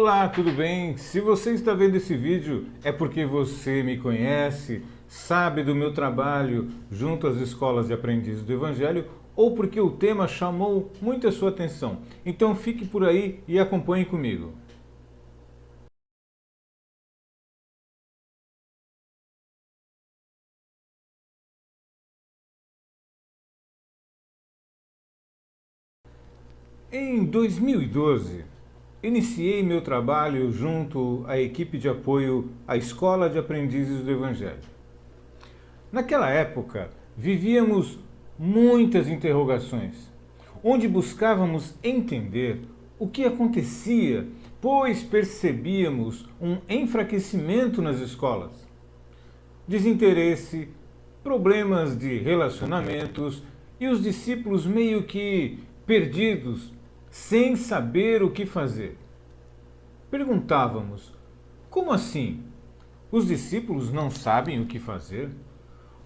Olá, tudo bem? Se você está vendo esse vídeo é porque você me conhece, sabe do meu trabalho junto às escolas de aprendizes do Evangelho ou porque o tema chamou muito a sua atenção. Então fique por aí e acompanhe comigo. Em 2012, iniciei meu trabalho junto à equipe de apoio à Escola de Aprendizes do Evangelho. Naquela época, vivíamos muitas interrogações, onde buscávamos entender o que acontecia, pois percebíamos um enfraquecimento nas escolas, desinteresse, problemas de relacionamentos e os discípulos meio que perdidos, sem saber o que fazer. Perguntávamos: como assim? Os discípulos não sabem o que fazer?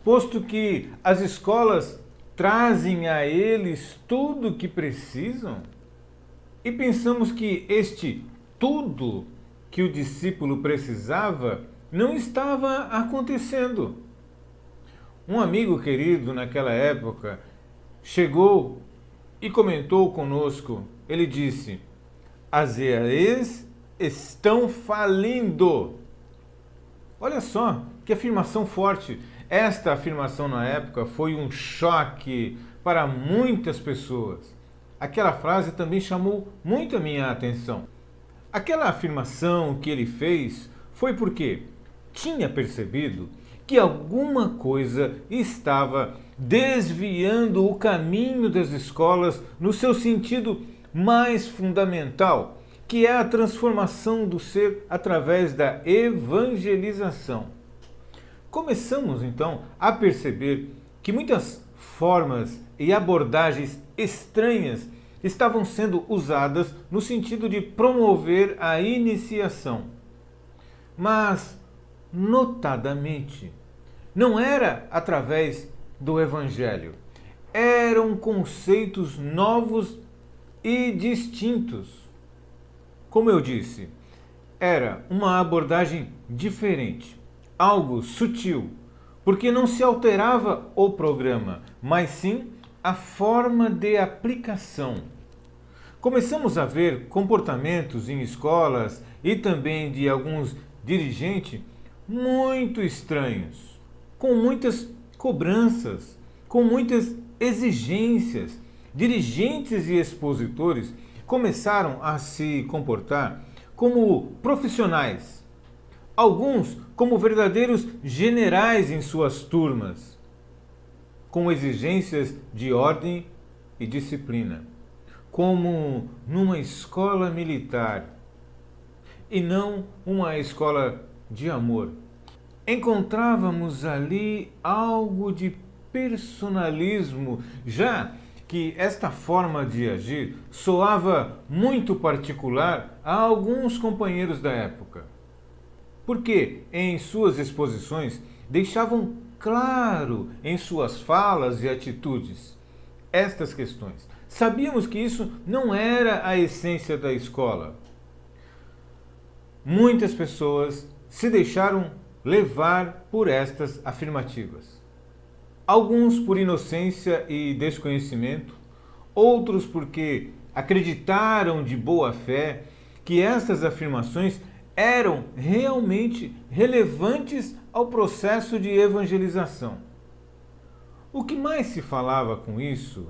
Posto que as escolas trazem a eles tudo o que precisam? E pensamos que este tudo que o discípulo precisava não estava acontecendo. Um amigo querido naquela época chegou e comentou conosco. Ele disse: as EADs estão falindo. Olha só que afirmação forte. Esta afirmação na época foi um choque para muitas pessoas. Aquela frase também chamou muito a minha atenção. Aquela afirmação que ele fez foi porque tinha percebido que alguma coisa estava desviando o caminho das escolas no seu sentido mais fundamental, que é a transformação do ser através da evangelização. Começamos então a perceber que muitas formas e abordagens estranhas estavam sendo usadas no sentido de promover a iniciação. Mas, notadamente, não era através do Evangelho. Eram conceitos novos e distintos. Como eu disse, era uma abordagem diferente, algo sutil, porque não se alterava o programa, mas sim a forma de aplicação. Começamos a ver comportamentos em escolas e também de alguns dirigentes muito estranhos, com muitas cobranças, com muitas exigências. Dirigentes e expositores começaram a se comportar como profissionais, alguns como verdadeiros generais em suas turmas, com exigências de ordem e disciplina, como numa escola militar e não uma escola de amor. Encontrávamos ali algo de personalismo, já que esta forma de agir soava muito particular a alguns companheiros da época, porque em suas exposições deixavam claro em suas falas e atitudes estas questões. Sabíamos que isso não era a essência da escola. Muitas pessoas se deixaram levar por estas afirmativas. Alguns por inocência e desconhecimento, outros porque acreditaram de boa fé que estas afirmações eram realmente relevantes ao processo de evangelização. O que mais se falava com isso,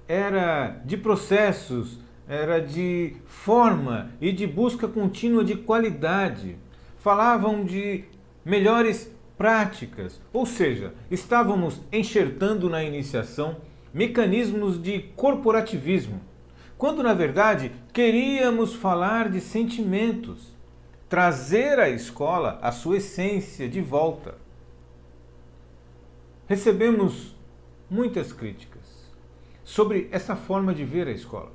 era de processos, era de forma e de busca contínua de qualidade. Falavam de melhores práticas, ou seja, estávamos enxertando na iniciação mecanismos de corporativismo, quando na verdade queríamos falar de sentimentos, trazer à escola a sua essência de volta. Recebemos muitas críticas sobre essa forma de ver a escola.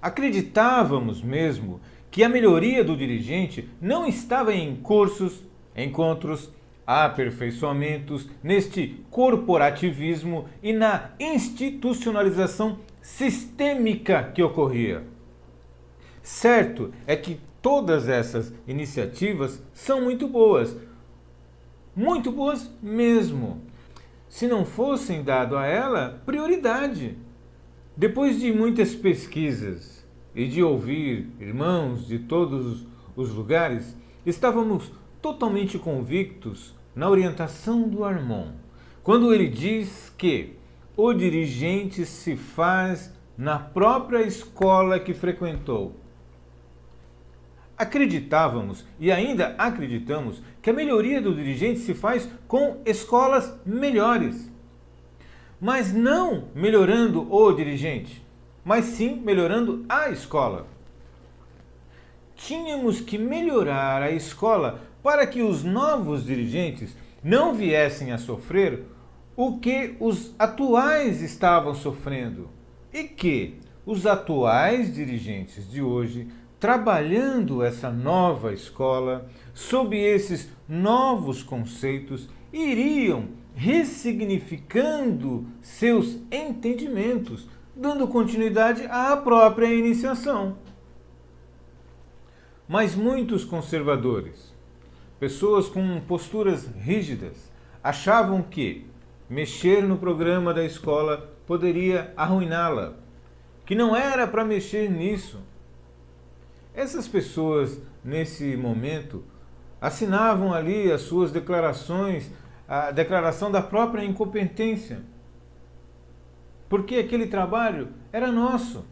Acreditávamos mesmo que a melhoria do dirigente não estava em cursos, encontros, aperfeiçoamentos, neste corporativismo e na institucionalização sistêmica que ocorria. Certo é que todas essas iniciativas são muito boas mesmo, se não fossem dado a ela prioridade. Depois de muitas pesquisas e de ouvir irmãos de todos os lugares, estávamos totalmente convictos na orientação do Armon, quando ele diz que o dirigente se faz na própria escola que frequentou. Acreditávamos e ainda acreditamos que a melhoria do dirigente se faz com escolas melhores. Mas não melhorando o dirigente, mas sim melhorando a escola. Tínhamos que melhorar a escola para que os novos dirigentes não viessem a sofrer o que os atuais estavam sofrendo e que os atuais dirigentes de hoje, trabalhando essa nova escola, sob esses novos conceitos, iriam ressignificando seus entendimentos, dando continuidade à própria iniciação. Mas muitos conservadores, pessoas com posturas rígidas, achavam que mexer no programa da escola poderia arruiná-la, que não era para mexer nisso. Essas pessoas, nesse momento, assinavam ali as suas declarações, a declaração da própria incompetência. Porque aquele trabalho era nosso.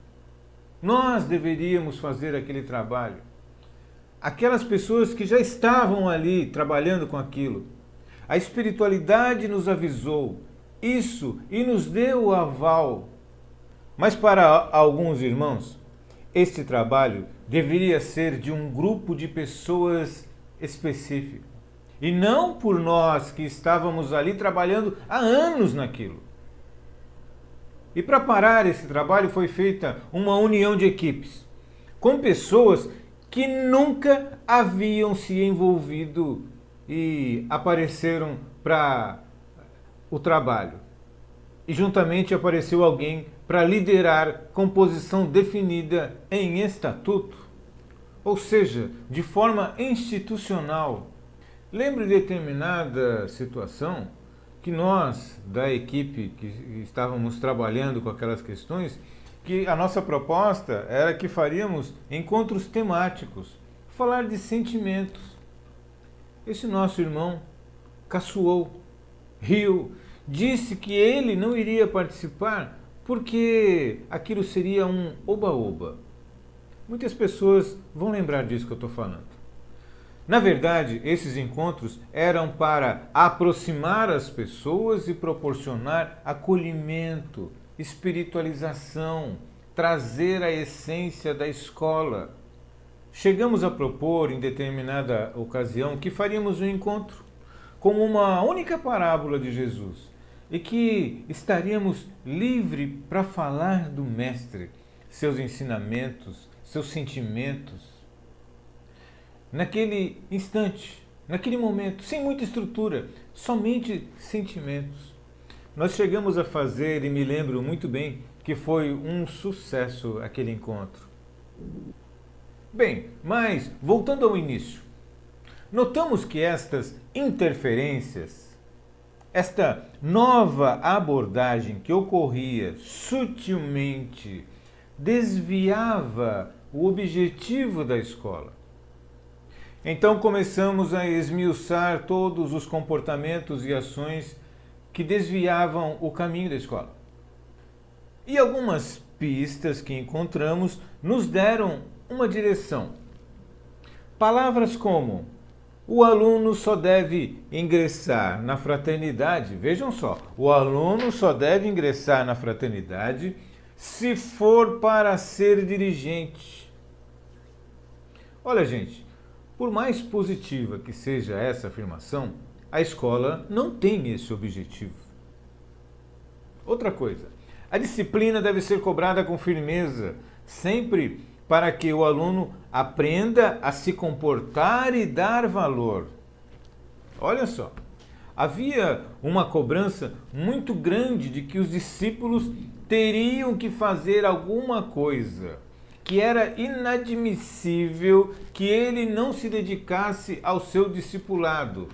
Nós deveríamos fazer aquele trabalho. Aquelas pessoas que já estavam ali trabalhando com aquilo. A espiritualidade nos avisou isso e nos deu o aval. Mas para alguns irmãos, este trabalho deveria ser de um grupo de pessoas específico. E não por nós que estávamos ali trabalhando há anos naquilo. E para parar esse trabalho foi feita uma união de equipes, com pessoas que nunca haviam se envolvido e apareceram para o trabalho. E juntamente apareceu alguém para liderar com posição definida em estatuto, ou seja, de forma institucional. Lembro de determinada situação que nós, da equipe que estávamos trabalhando com aquelas questões, que a nossa proposta era que faríamos encontros temáticos, falar de sentimentos. Esse nosso irmão caçoou, riu, disse que ele não iria participar porque aquilo seria um oba-oba. Muitas pessoas vão lembrar disso que eu estou falando. Na verdade, esses encontros eram para aproximar as pessoas e proporcionar acolhimento, espiritualização, trazer a essência da escola. Chegamos a propor em determinada ocasião que faríamos um encontro como uma única parábola de Jesus e que estaríamos livres para falar do Mestre, seus ensinamentos, seus sentimentos. Naquele instante, naquele momento, sem muita estrutura, somente sentimentos. Nós chegamos a fazer, e me lembro muito bem, que foi um sucesso aquele encontro. Bem, mas voltando ao início, notamos que estas interferências, esta nova abordagem que ocorria sutilmente, desviava o objetivo da escola. Então começamos a esmiuçar todos os comportamentos e ações que desviavam o caminho da escola. E algumas pistas que encontramos nos deram uma direção. Palavras como: o aluno só deve ingressar na fraternidade, vejam só, o aluno só deve ingressar na fraternidade se for para ser dirigente. Olha, gente, por mais positiva que seja essa afirmação, a escola não tem esse objetivo. Outra coisa, a disciplina deve ser cobrada com firmeza, sempre para que o aluno aprenda a se comportar e dar valor. Olha só, havia uma cobrança muito grande de que os discípulos teriam que fazer alguma coisa, que era inadmissível que ele não se dedicasse ao seu discipulado.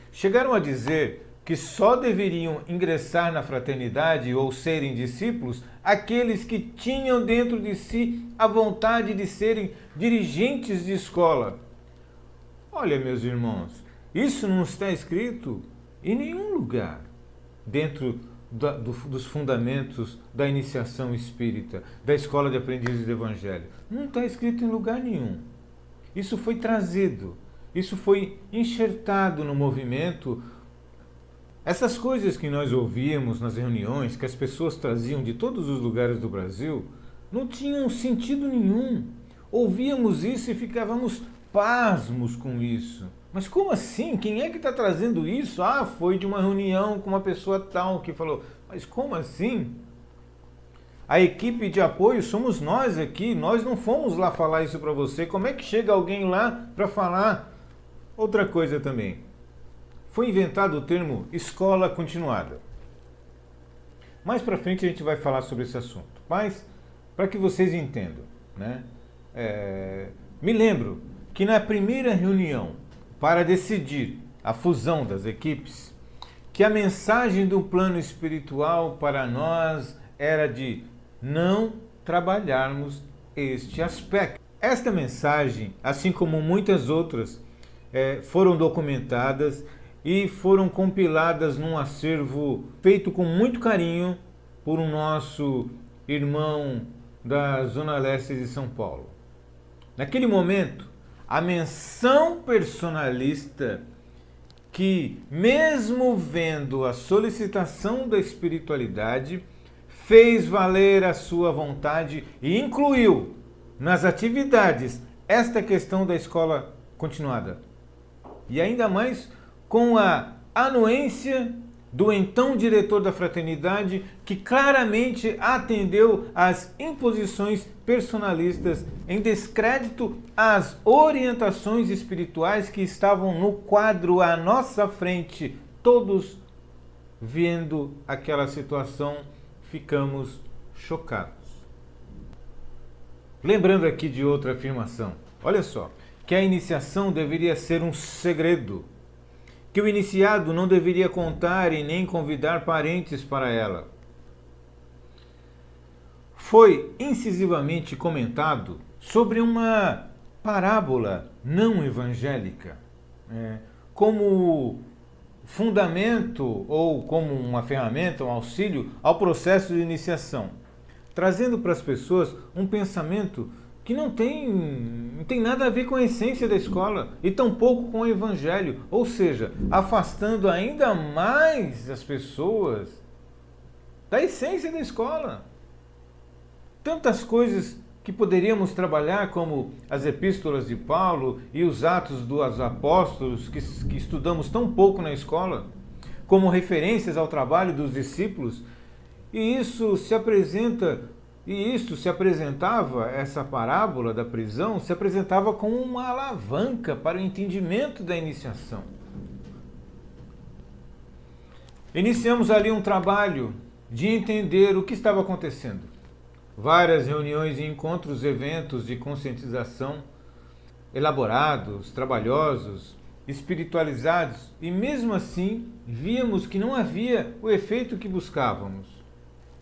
Chegaram a dizer que só deveriam ingressar na fraternidade ou serem discípulos aqueles que tinham dentro de si a vontade de serem dirigentes de escola. Olha, meus irmãos, isso não está escrito em nenhum lugar dentro dos fundamentos da iniciação espírita, da escola de aprendizes do Evangelho. Não está escrito em lugar nenhum. Isso foi trazido, isso foi enxertado no movimento. Essas coisas que nós ouvíamos nas reuniões, que as pessoas traziam de todos os lugares do Brasil, não tinham sentido nenhum. Ouvíamos isso e ficávamos pasmos com isso. Mas como assim? Quem é que está trazendo isso? Ah, foi de uma reunião com uma pessoa tal que falou. Mas como assim? A equipe de apoio somos nós aqui. Nós não fomos lá falar isso para você. Como é que chega alguém lá para falar? Outra coisa também. Foi inventado o termo escola continuada. Mais para frente a gente vai falar sobre esse assunto. Mas, para que vocês entendam, né? Me lembro que na primeira reunião para decidir a fusão das equipes, que a mensagem do plano espiritual para nós era de não trabalharmos este aspecto. Esta mensagem, assim como muitas outras, foram documentadas e foram compiladas num acervo feito com muito carinho por um nosso irmão da Zona Leste de São Paulo. Naquele momento, a menção personalista que, mesmo vendo a solicitação da espiritualidade, fez valer a sua vontade e incluiu nas atividades esta questão da escola continuada. E ainda mais com a anuência do então diretor da fraternidade, que claramente atendeu às imposições personalistas em descrédito às orientações espirituais que estavam no quadro à nossa frente. Todos vendo aquela situação, ficamos chocados. Lembrando aqui de outra afirmação. Olha só, que a iniciação deveria ser um segredo, que o iniciado não deveria contar e nem convidar parentes para ela. Foi incisivamente comentado sobre uma parábola não evangélica, como fundamento ou como uma ferramenta, um auxílio ao processo de iniciação, trazendo para as pessoas um pensamento que não tem nada a ver com a essência da escola e tampouco com o evangelho, ou seja, afastando ainda mais as pessoas da essência da escola. Tantas coisas que poderíamos trabalhar, como as epístolas de Paulo e os Atos dos Apóstolos, que estudamos tão pouco na escola, como referências ao trabalho dos discípulos, e isso se apresentava, essa parábola da prisão, se apresentava como uma alavanca para o entendimento da iniciação. Iniciamos ali um trabalho de entender o que estava acontecendo. Várias reuniões e encontros, eventos de conscientização, elaborados, trabalhosos, espiritualizados, e mesmo assim víamos que não havia o efeito que buscávamos.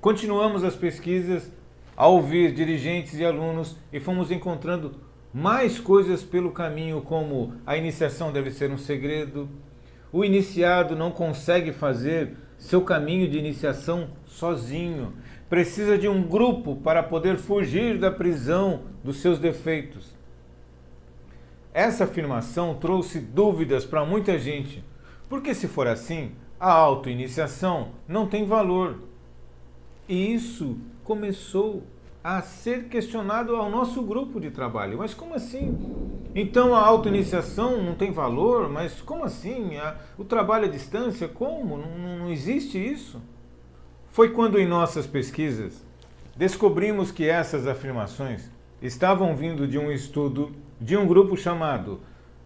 Continuamos as pesquisas, a ouvir dirigentes e alunos, e fomos encontrando mais coisas pelo caminho, como a iniciação deve ser um segredo, o iniciado não consegue fazer seu caminho de iniciação sozinho, precisa de um grupo para poder fugir da prisão dos seus defeitos. Essa afirmação trouxe dúvidas para muita gente, porque se for assim, a autoiniciação não tem valor. E isso começou a ser questionado ao nosso grupo de trabalho. Mas como assim? Então a autoiniciação não tem valor? Mas como assim? O trabalho à distância, como? Não existe isso? Foi quando em nossas pesquisas descobrimos que essas afirmações estavam vindo de um estudo de um grupo chamado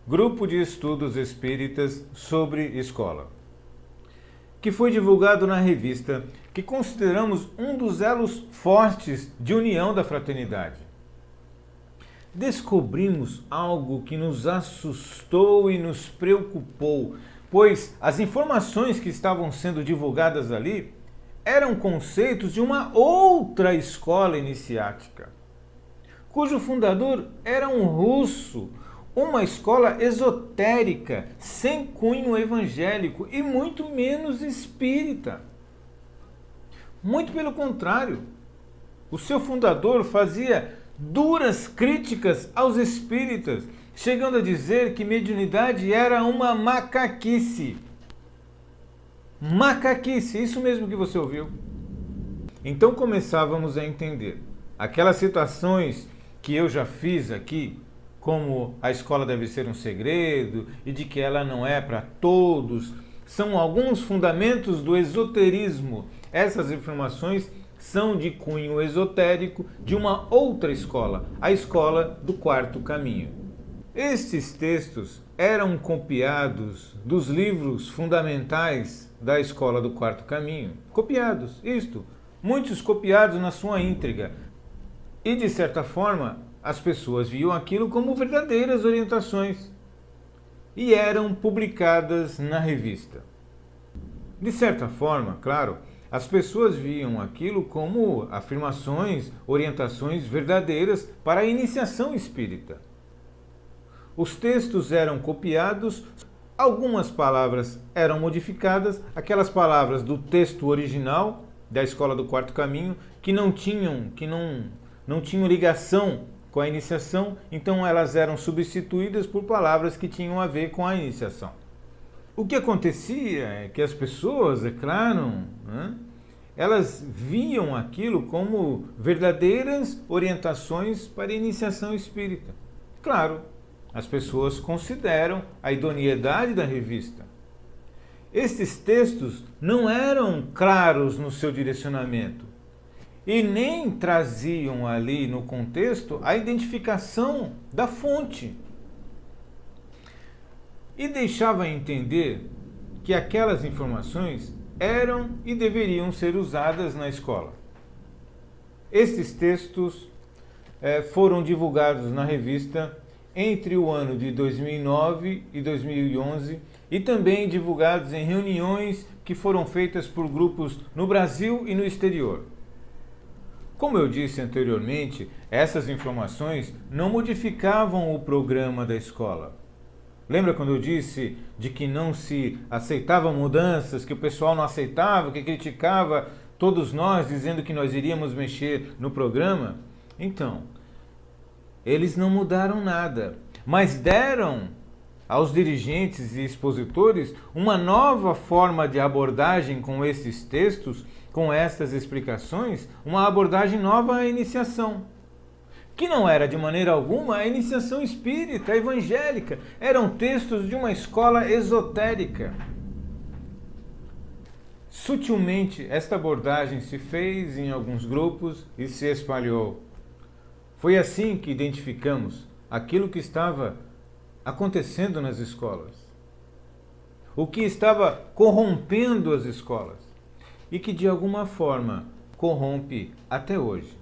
Grupo de Estudos Espíritas sobre Escola, que foi divulgado na revista, que consideramos um dos elos fortes de união da fraternidade. descobrimos algo que nos assustou e nos preocupou, pois as informações que estavam sendo divulgadas ali eram conceitos de uma outra escola iniciática, cujo fundador era um russo, uma escola esotérica, sem cunho evangélico e muito menos espírita. Muito pelo contrário, o seu fundador fazia duras críticas aos espíritas, chegando a dizer que mediunidade era uma macaquice. Macaquice, isso mesmo que você ouviu. Então começávamos a entender aquelas situações que eu já fiz aqui, como a escola deve ser um segredo e de que ela não é para todos, são alguns fundamentos do esoterismo. Essas informações são de cunho esotérico de uma outra escola, a escola do Quarto Caminho. Estes textos eram copiados dos livros fundamentais da escola do Quarto Caminho. Copiados, muitos copiados na sua íntegra. E de certa forma, as pessoas viam aquilo como verdadeiras orientações e eram publicadas na revista. De certa forma, claro, as pessoas viam aquilo como afirmações, orientações verdadeiras para a iniciação espírita. Os textos eram copiados, algumas palavras eram modificadas, aquelas palavras do texto original da Escola do Quarto Caminho que não tinham ligação com a iniciação, então elas eram substituídas por palavras que tinham a ver com a iniciação. O que acontecia é que as pessoas, é claro, elas viam aquilo como verdadeiras orientações para a iniciação espírita. Claro, as pessoas consideram a idoneidade da revista. Estes textos não eram claros no seu direcionamento e nem traziam ali no contexto a identificação da fonte. E deixava entender que aquelas informações eram e deveriam ser usadas na escola. Estes textos foram divulgados na revista entre o ano de 2009 e 2011 e também divulgados em reuniões que foram feitas por grupos no Brasil e no exterior. Como eu disse anteriormente, essas informações não modificavam o programa da escola. Lembra quando eu disse de que não se aceitavam mudanças, que o pessoal não aceitava, que criticava todos nós, dizendo que nós iríamos mexer no programa? Então, eles não mudaram nada, mas deram aos dirigentes e expositores uma nova forma de abordagem com esses textos, com estas explicações, uma abordagem nova à iniciação, que não era de maneira alguma a iniciação espírita, evangélica, eram textos de uma escola esotérica. Sutilmente, esta abordagem se fez em alguns grupos e se espalhou. Foi assim que identificamos aquilo que estava acontecendo nas escolas, o que estava corrompendo as escolas e que de alguma forma corrompe até hoje,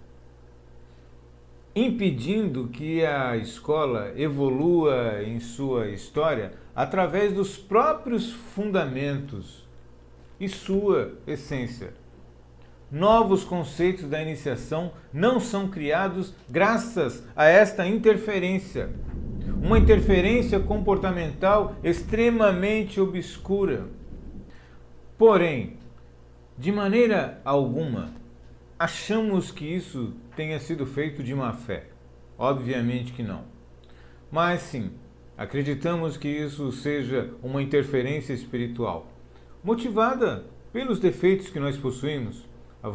impedindo que a escola evolua em sua história através dos próprios fundamentos e sua essência. Novos conceitos da iniciação não são criados graças a esta interferência, uma interferência comportamental extremamente obscura. Porém, de maneira alguma, achamos que isso tenha sido feito de má fé. Obviamente que não. Mas sim, acreditamos que isso seja uma interferência espiritual, motivada pelos defeitos que nós possuímos, a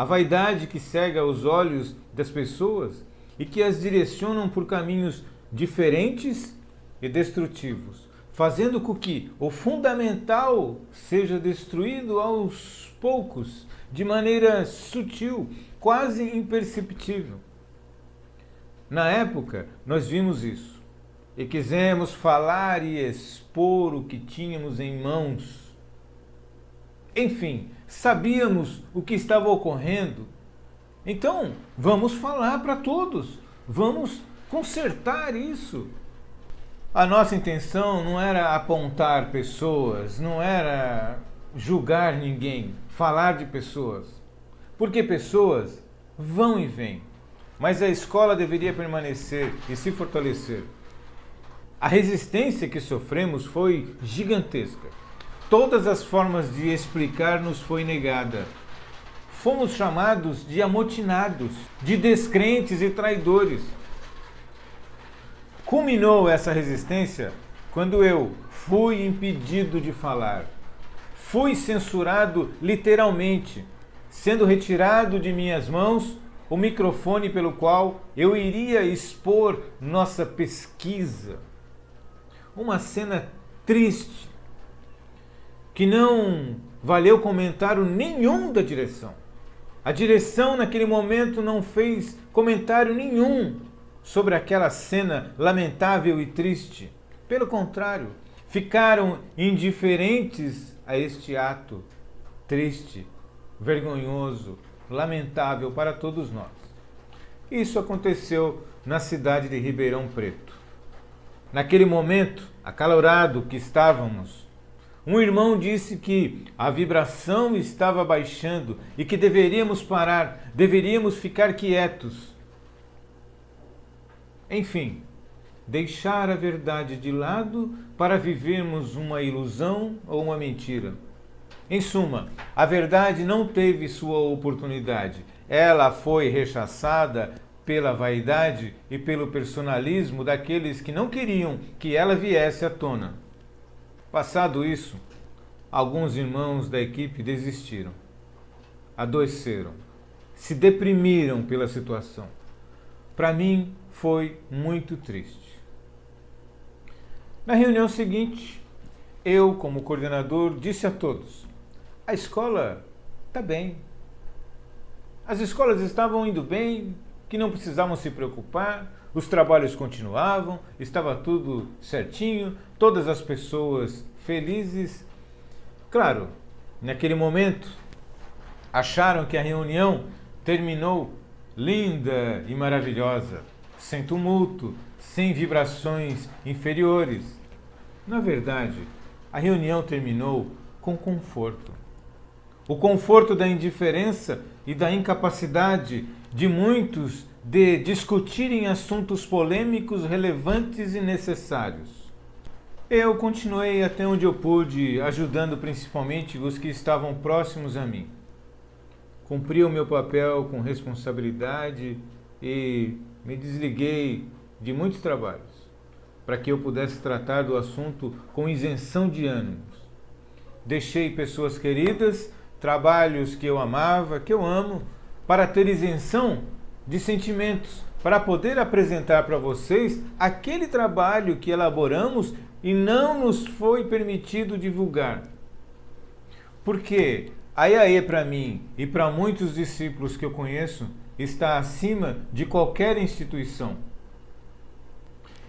vaidade que cega os olhos das pessoas e que as direcionam por caminhos diferentes e destrutivos, fazendo com que o fundamental seja destruído aos poucos, de maneira sutil, quase imperceptível. Na época, nós vimos isso e quisemos falar e expor o que tínhamos em mãos. Enfim, sabíamos o que estava ocorrendo. Então, vamos falar para todos. Vamos consertar isso. A nossa intenção não era apontar pessoas, não era julgar ninguém, falar de pessoas, porque pessoas vão e vêm, mas a escola deveria permanecer e se fortalecer. A resistência que sofremos foi gigantesca. Todas as formas de explicar nos foi negada. Fomos chamados de amotinados, de descrentes e traidores. Culminou essa resistência quando eu fui impedido de falar. Fui censurado literalmente, sendo retirado de minhas mãos o microfone pelo qual eu iria expor nossa pesquisa. Uma cena triste, que não valeu comentário nenhum da direção. A direção naquele momento não fez comentário nenhum sobre aquela cena lamentável e triste. Pelo contrário, ficaram indiferentes a este ato triste, vergonhoso, lamentável para todos nós. Isso aconteceu na cidade de Ribeirão Preto. Naquele momento, acalorado que estávamos, um irmão disse que a vibração estava baixando e que deveríamos parar, deveríamos ficar quietos. Enfim, deixar a verdade de lado para vivermos uma ilusão ou uma mentira. Em suma, a verdade não teve sua oportunidade. Ela foi rechaçada pela vaidade e pelo personalismo daqueles que não queriam que ela viesse à tona. Passado isso, alguns irmãos da equipe desistiram, adoeceram, se deprimiram pela situação. Para mim, foi muito triste. Na reunião seguinte, eu, como coordenador, disse a todos: a escola está bem. As escolas estavam indo bem, que não precisavam se preocupar, os trabalhos continuavam, estava tudo certinho, todas as pessoas felizes. Claro, naquele momento, acharam que a reunião terminou linda e maravilhosa, sem tumulto, sem vibrações inferiores. Na verdade, a reunião terminou com conforto. O conforto da indiferença e da incapacidade de muitos de discutirem assuntos polêmicos, relevantes e necessários. Eu continuei até onde eu pude, ajudando principalmente os que estavam próximos a mim. Cumpri o meu papel com responsabilidade e me desliguei de muitos trabalhos, para que eu pudesse tratar do assunto com isenção de ânimos. Deixei pessoas queridas, trabalhos que eu amava, que eu amo, para ter isenção de sentimentos, para poder apresentar para vocês aquele trabalho que elaboramos e não nos foi permitido divulgar. Porque a IAE para mim e para muitos discípulos que eu conheço está acima de qualquer instituição.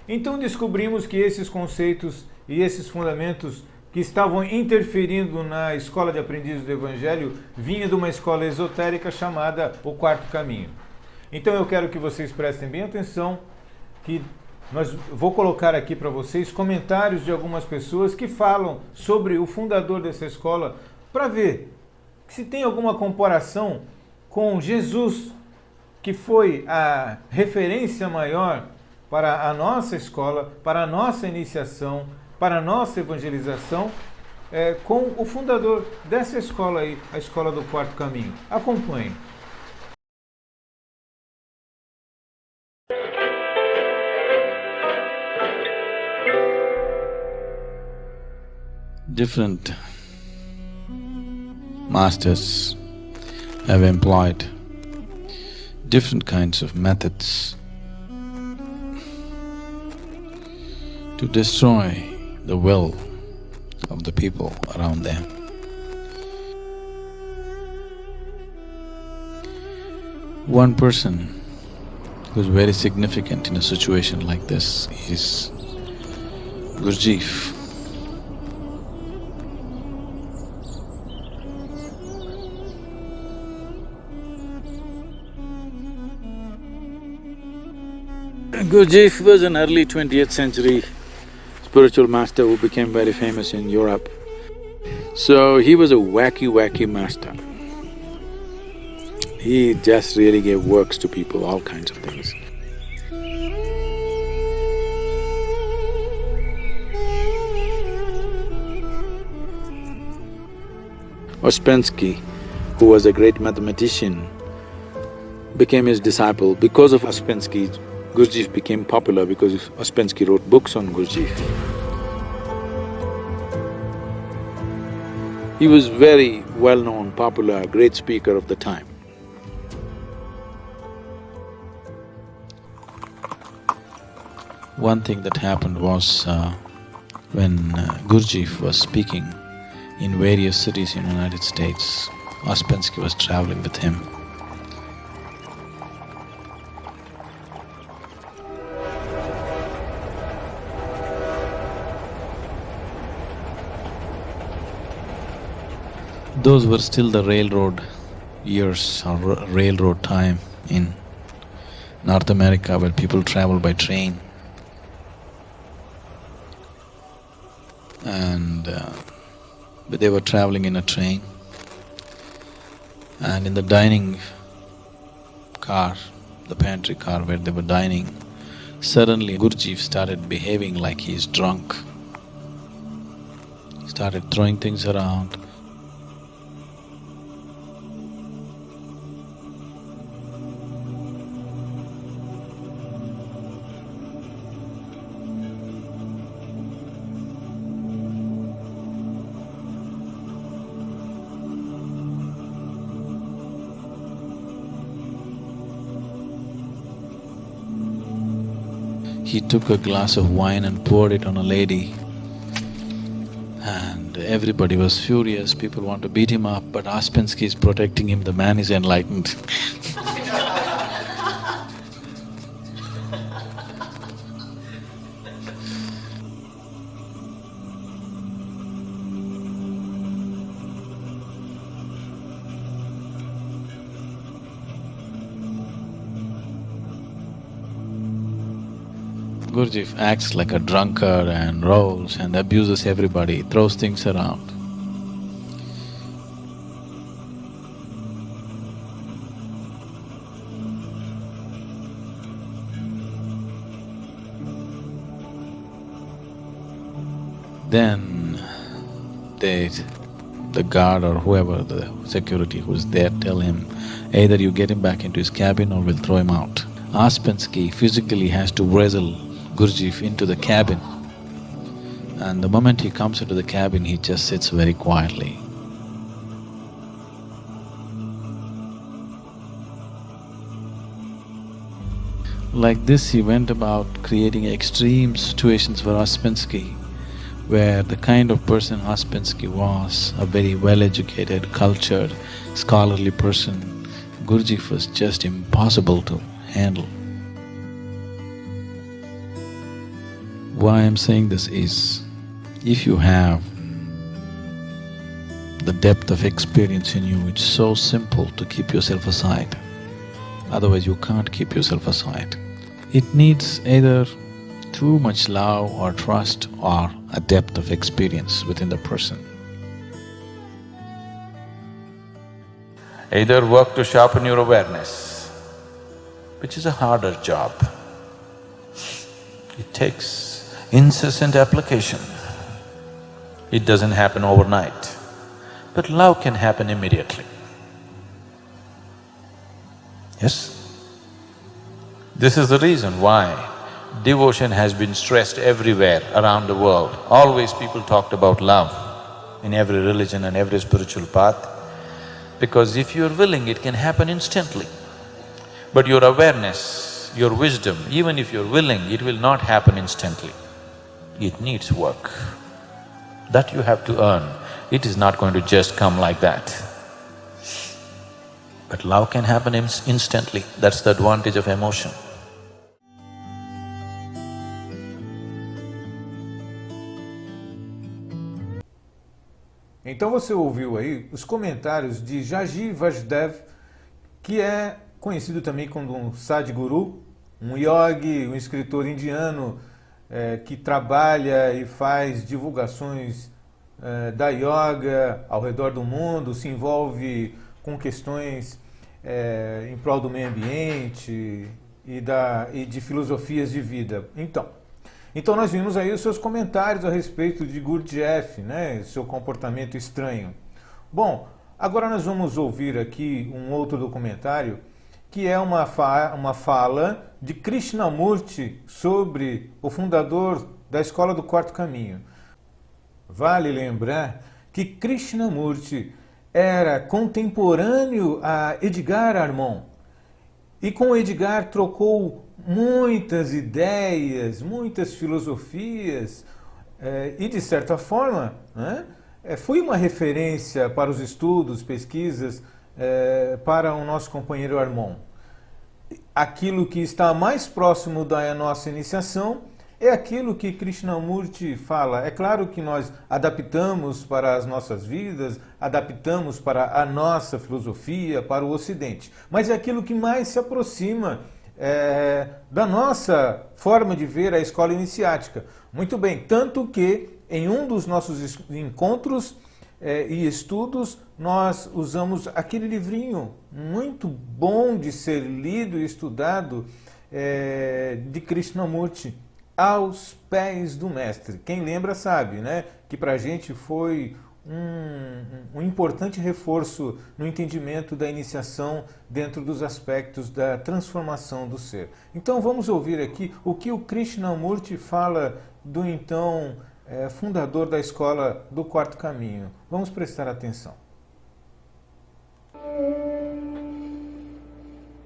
Então descobrimos que esses conceitos e esses fundamentos que estavam interferindo na escola de aprendizes do Evangelho vinham de uma escola esotérica chamada o Quarto Caminho. Então eu quero que vocês prestem bem atenção, que vou colocar aqui para vocês comentários de algumas pessoas que falam sobre o fundador dessa escola, para ver se tem alguma comparação com Jesus, que foi a referência maior para a nossa escola, para a nossa iniciação, para a nossa evangelização, com o fundador dessa escola aí, a Escola do Quarto Caminho. Acompanhe. Different masters have employed different kinds of methods to destroy the will of the people around them. One person who's very significant in a situation like this is Gurdjieff. Gurdjieff was an early 20th century spiritual master who became very famous in Europe. So he was a wacky master. He just really gave works to people, all kinds of things. Ouspensky, who was a great mathematician, became his disciple. Because of Ouspensky, Gurdjieff became popular because Ouspensky wrote books on Gurdjieff. He was very well-known, popular, great speaker of the time. One thing that happened was when Gurdjieff was speaking in various cities in the United States, Ouspensky was traveling with him. Those were still the railroad years or railroad time in North America, where people traveled by train. And they were traveling in a train, and in the dining car, the pantry car where they were dining, suddenly Gurdjieff started behaving like he's drunk. Started throwing things around. He took a glass of wine and poured it on a lady, and everybody was furious, people want to beat him up, but Ouspensky is protecting him, the man is enlightened. Gurdjieff acts like a drunkard and rows and abuses everybody, throws things around. Then the guard or whoever, the security who's there, tell him, either you get him back into his cabin or we'll throw him out. Ouspensky physically has to wrestle Gurdjieff into the cabin, and the moment he comes into the cabin, he just sits very quietly. Like this, he went about creating extreme situations for Ouspensky, where the kind of person Ouspensky was, a very well-educated, cultured, scholarly person, Gurdjieff was just impossible to handle. Why I'm saying this is, if you have the depth of experience in you, it's so simple to keep yourself aside. Otherwise you can't keep yourself aside. It needs either too much love or trust or a depth of experience within the person. Either work to sharpen your awareness, which is a harder job. It takes incessant application. It doesn't happen overnight, but love can happen immediately. Yes? This is the reason why devotion has been stressed everywhere around the world. Always people talked about love in every religion and every spiritual path, because if you're willing, it can happen instantly. But your awareness, your wisdom, even if you're willing, it will not happen instantly. It needs work. That you have to earn. It is not going to just come like that. But love can happen instantly. That's the advantage of emotion. Então você ouviu aí os comentários de Jaji Vasudev, que é conhecido também como um Sadhguru, um yogi, um escritor indiano que trabalha e faz divulgações da yoga ao redor do mundo, se envolve com questões em prol do meio ambiente e de filosofias de vida. Então nós vimos aí os seus comentários a respeito de Gurdjieff, né, seu comportamento estranho. Bom, agora nós vamos ouvir aqui um outro documentário que é uma fala de Krishnamurti sobre o fundador da Escola do Quarto Caminho. Vale lembrar que Krishnamurti era contemporâneo a Edgar Armand e com Edgar trocou muitas ideias, muitas filosofias e, de certa forma, né, foi uma referência para os estudos, pesquisas, para o nosso companheiro Armand. Aquilo que está mais próximo da nossa iniciação é aquilo que Krishnamurti fala. É claro que nós adaptamos para as nossas vidas, adaptamos para a nossa filosofia, para o Ocidente, mas é aquilo que mais se aproxima da nossa forma de ver a escola iniciática. Muito bem, tanto que em um dos nossos encontros e estudos, nós usamos aquele livrinho muito bom de ser lido e estudado de Krishnamurti, Aos Pés do Mestre. Quem lembra sabe, né, que para a gente foi um importante reforço no entendimento da iniciação dentro dos aspectos da transformação do ser. Então vamos ouvir aqui o que o Krishnamurti fala do então fundador da Escola do Quarto Caminho. Vamos prestar atenção.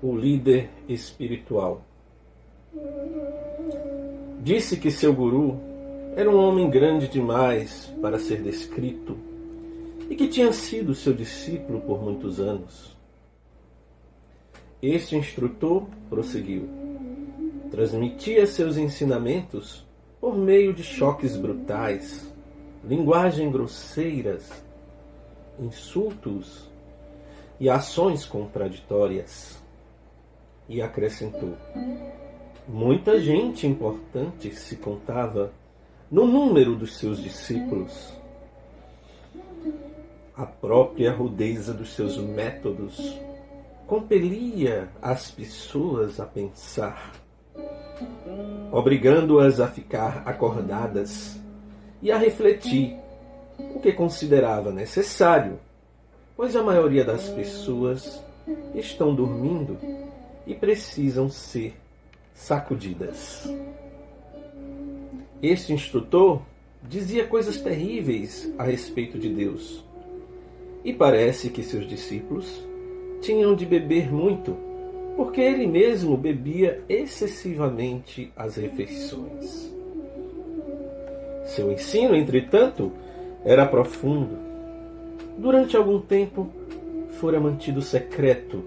O líder espiritual disse que seu guru era um homem grande demais para ser descrito e que tinha sido seu discípulo por muitos anos. Este instrutor prosseguiu. Transmitia seus ensinamentos por meio de choques brutais, linguagem grosseiras, insultos e ações contraditórias. E acrescentou: muita gente importante se contava no número dos seus discípulos. A própria rudeza dos seus métodos compelia as pessoas a pensar, obrigando-as a ficar acordadas e a refletir o que considerava necessário, pois a maioria das pessoas estão dormindo e precisam ser sacudidas. Este instrutor dizia coisas terríveis a respeito de Deus, e parece que seus discípulos tinham de beber muito, porque ele mesmo bebia excessivamente às refeições. Seu ensino, entretanto, era profundo. Durante algum tempo fora mantido secreto,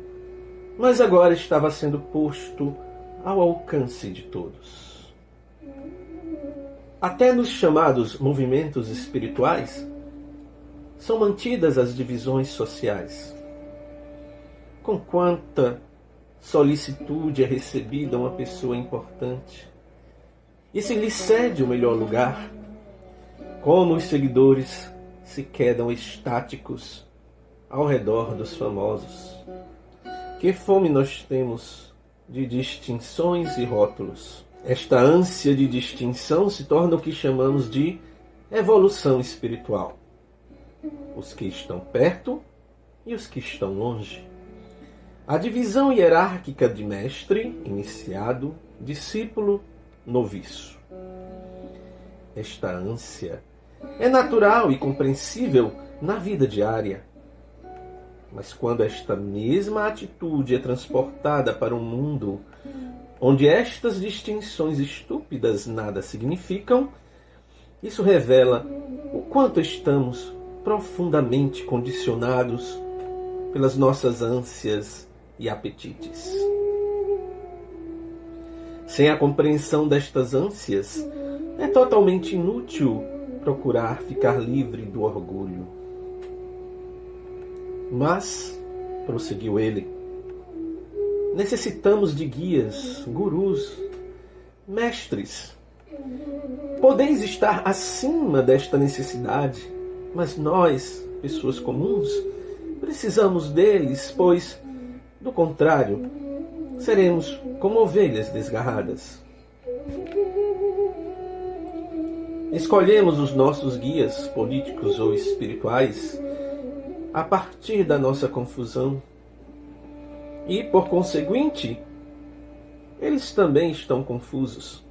mas agora estava sendo posto ao alcance de todos. Até nos chamados movimentos espirituais são mantidas as divisões sociais. Com quanta solicitude é recebida uma pessoa importante e se lhe cede o melhor lugar, como os seguidores se quedam estáticos ao redor dos famosos. Que fome nós temos de distinções e rótulos. Esta ânsia de distinção se torna o que chamamos de evolução espiritual. Os que estão perto e os que estão longe. A divisão hierárquica de mestre, iniciado, discípulo, noviço. Esta ânsia é natural e compreensível na vida diária. Mas quando esta mesma atitude é transportada para um mundo onde estas distinções estúpidas nada significam, isso revela o quanto estamos profundamente condicionados pelas nossas ânsias e apetites. Sem a compreensão destas ânsias, é totalmente inútil procurar ficar livre do orgulho. Mas, prosseguiu ele, necessitamos de guias, gurus, mestres. Podeis estar acima desta necessidade, mas nós, pessoas comuns, precisamos deles, pois, do contrário, seremos como ovelhas desgarradas. Escolhemos os nossos guias políticos ou espirituais a partir da nossa confusão e, por conseguinte, eles também estão confusos.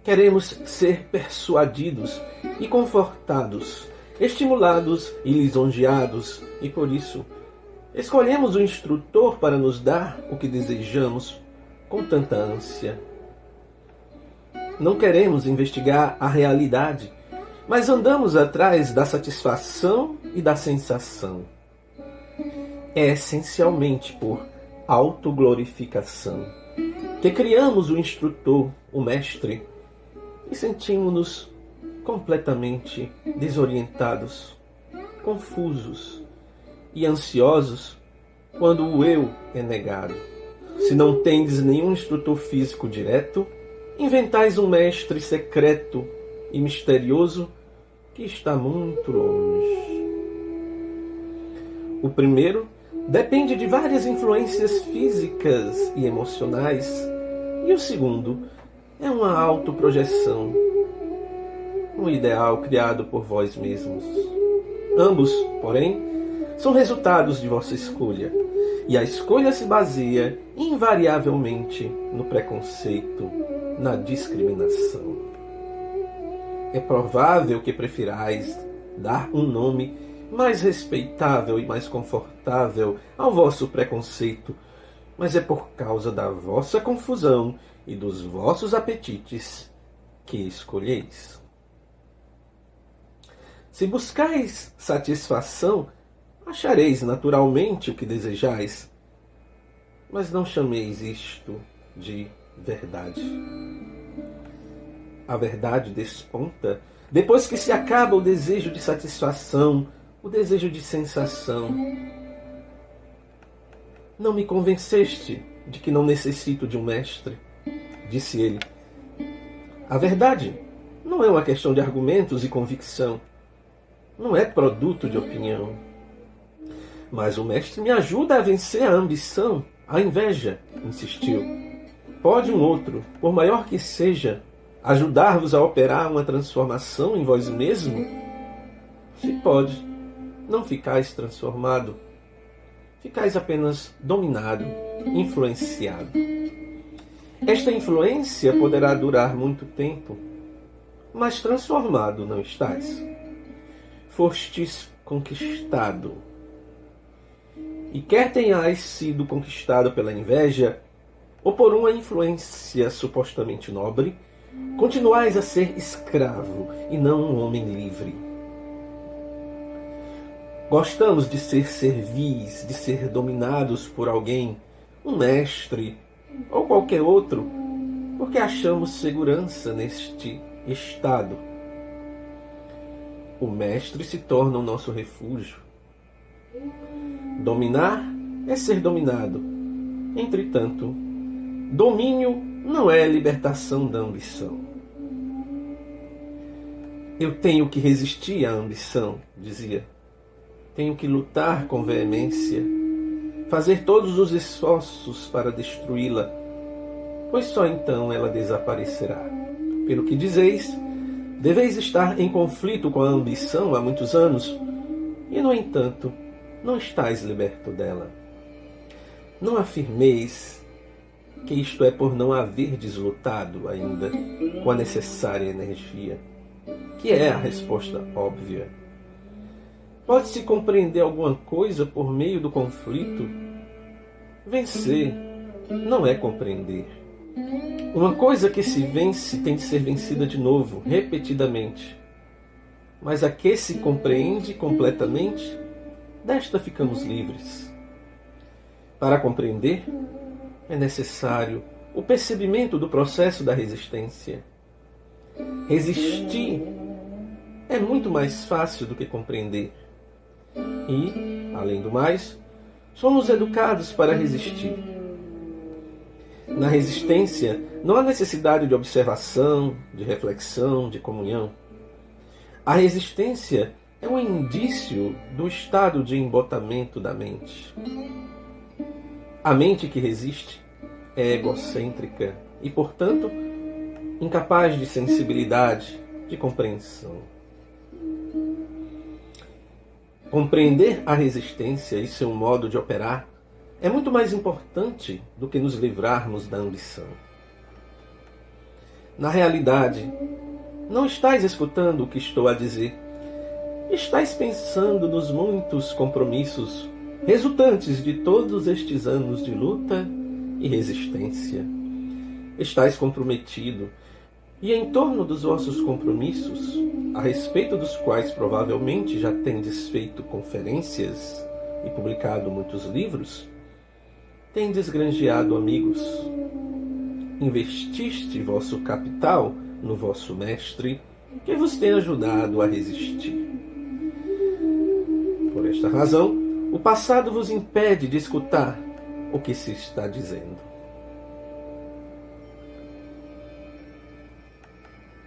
Queremos ser persuadidos e confortados, estimulados e lisonjeados, e por isso escolhemos o instrutor para nos dar o que desejamos com tanta ânsia. Não queremos investigar a realidade, mas andamos atrás da satisfação e da sensação. É essencialmente por autoglorificação que criamos o instrutor, o mestre, e sentimos-nos completamente desorientados, confusos e ansiosos quando o eu é negado. Se não tendes nenhum instrutor físico direto, inventais um mestre secreto e misterioso que está muito longe. O primeiro depende de várias influências físicas e emocionais, e o segundo é uma autoprojeção, um ideal criado por vós mesmos. Ambos, porém, são resultados de vossa escolha, e a escolha se baseia invariavelmente no preconceito, na discriminação. É provável que prefirais dar um nome mais respeitável e mais confortável ao vosso preconceito, mas é por causa da vossa confusão e dos vossos apetites que escolheis. Se buscais satisfação, achareis naturalmente o que desejais, mas não chameis isto de verdade. A verdade desponta depois que se acaba o desejo de satisfação, o desejo de sensação. Não me convenceste de que não necessito de um mestre, disse ele. A verdade não é uma questão de argumentos e convicção. Não é produto de opinião. Mas o mestre me ajuda a vencer a ambição, a inveja, insistiu. Pode um outro, por maior que seja, ajudar-vos a operar uma transformação em vós mesmo? Se pode, não ficais transformado. Ficais apenas dominado, influenciado. Esta influência poderá durar muito tempo, mas transformado não estáis. Fostes conquistado. E quer tenhais sido conquistado pela inveja, ou por uma influência supostamente nobre, continuais a ser escravo e não um homem livre. Gostamos de ser servis, de ser dominados por alguém, um mestre ou qualquer outro, porque achamos segurança neste estado. O mestre se torna o nosso refúgio. Dominar é ser dominado. Entretanto, domínio não é libertação da ambição. Eu tenho que resistir à ambição, dizia. Tenho que lutar com veemência, fazer todos os esforços para destruí-la, pois só então ela desaparecerá. Pelo que dizeis, deveis estar em conflito com a ambição há muitos anos, e, no entanto, não estáis liberto dela. Não afirmeis que isto é por não haverdes lutado ainda com a necessária energia, que é a resposta óbvia. Pode-se compreender alguma coisa por meio do conflito? Vencer não é compreender. Uma coisa que se vence tem de ser vencida de novo, repetidamente. Mas a que se compreende completamente, desta ficamos livres. Para compreender, é necessário o percebimento do processo da resistência. Resistir é muito mais fácil do que compreender. E, além do mais, somos educados para resistir. Na resistência, não há necessidade de observação, de reflexão, de comunhão. A resistência é um indício do estado de embotamento da mente. A mente que resiste é egocêntrica e, portanto, incapaz de sensibilidade, de compreensão. Compreender a resistência e seu modo de operar é muito mais importante do que nos livrarmos da ambição. Na realidade, não estás escutando o que estou a dizer. Estás pensando nos muitos compromissos resultantes de todos estes anos de luta e resistência. Estás comprometido, e em torno dos vossos compromissos, a respeito dos quais provavelmente já tendes feito conferências e publicado muitos livros, tendes granjeado amigos, investiste vosso capital no vosso mestre, que vos tem ajudado a resistir. Por esta razão, o passado vos impede de escutar o que se está dizendo.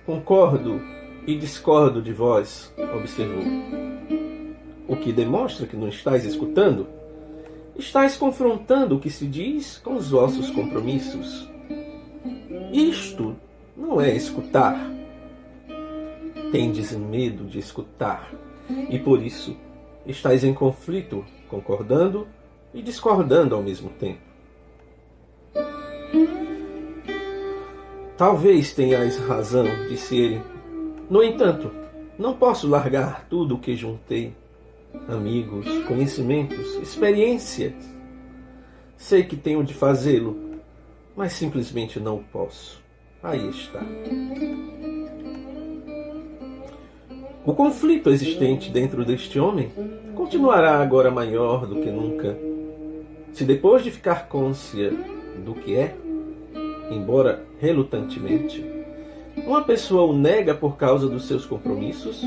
Concordo e discordo de vós, observou. O que demonstra que não estáis escutando. Estáis confrontando o que se diz com os vossos compromissos. Isto não é escutar. Tendes medo de escutar, e por isso estáis em conflito, concordando e discordando ao mesmo tempo. Talvez tenhais razão, disse ele. No entanto, não posso largar tudo o que juntei. Amigos, conhecimentos, experiências. Sei que tenho de fazê-lo, mas simplesmente não posso. Aí está. O conflito existente dentro deste homem continuará agora maior do que nunca. Se depois de ficar cônscia do que é, embora relutantemente, uma pessoa o nega por causa dos seus compromissos,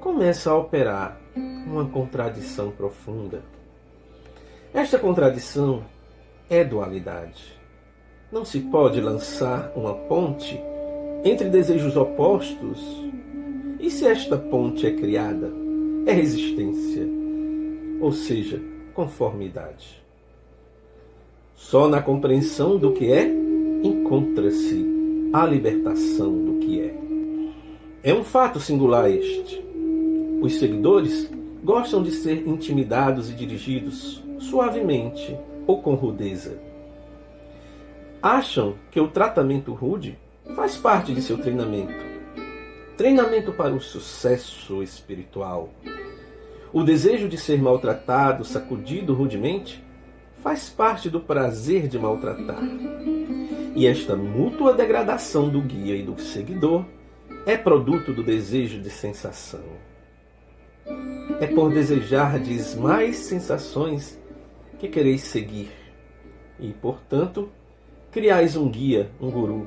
começa a operar uma contradição profunda. Esta contradição é dualidade. Não se pode lançar uma ponte entre desejos opostos, e se esta ponte é criada, é resistência, ou seja, conformidade. Só na compreensão do que é, encontra-se a libertação do que é. É um fato singular este. Os seguidores gostam de ser intimidados e dirigidos suavemente ou com rudeza. Acham que o tratamento rude faz parte de seu treinamento. Treinamento para o sucesso espiritual. O desejo de ser maltratado, sacudido rudemente, faz parte do prazer de maltratar. E esta mútua degradação do guia e do seguidor é produto do desejo de sensação. É por desejardes mais sensações que quereis seguir. E, portanto, criais um guia, um guru.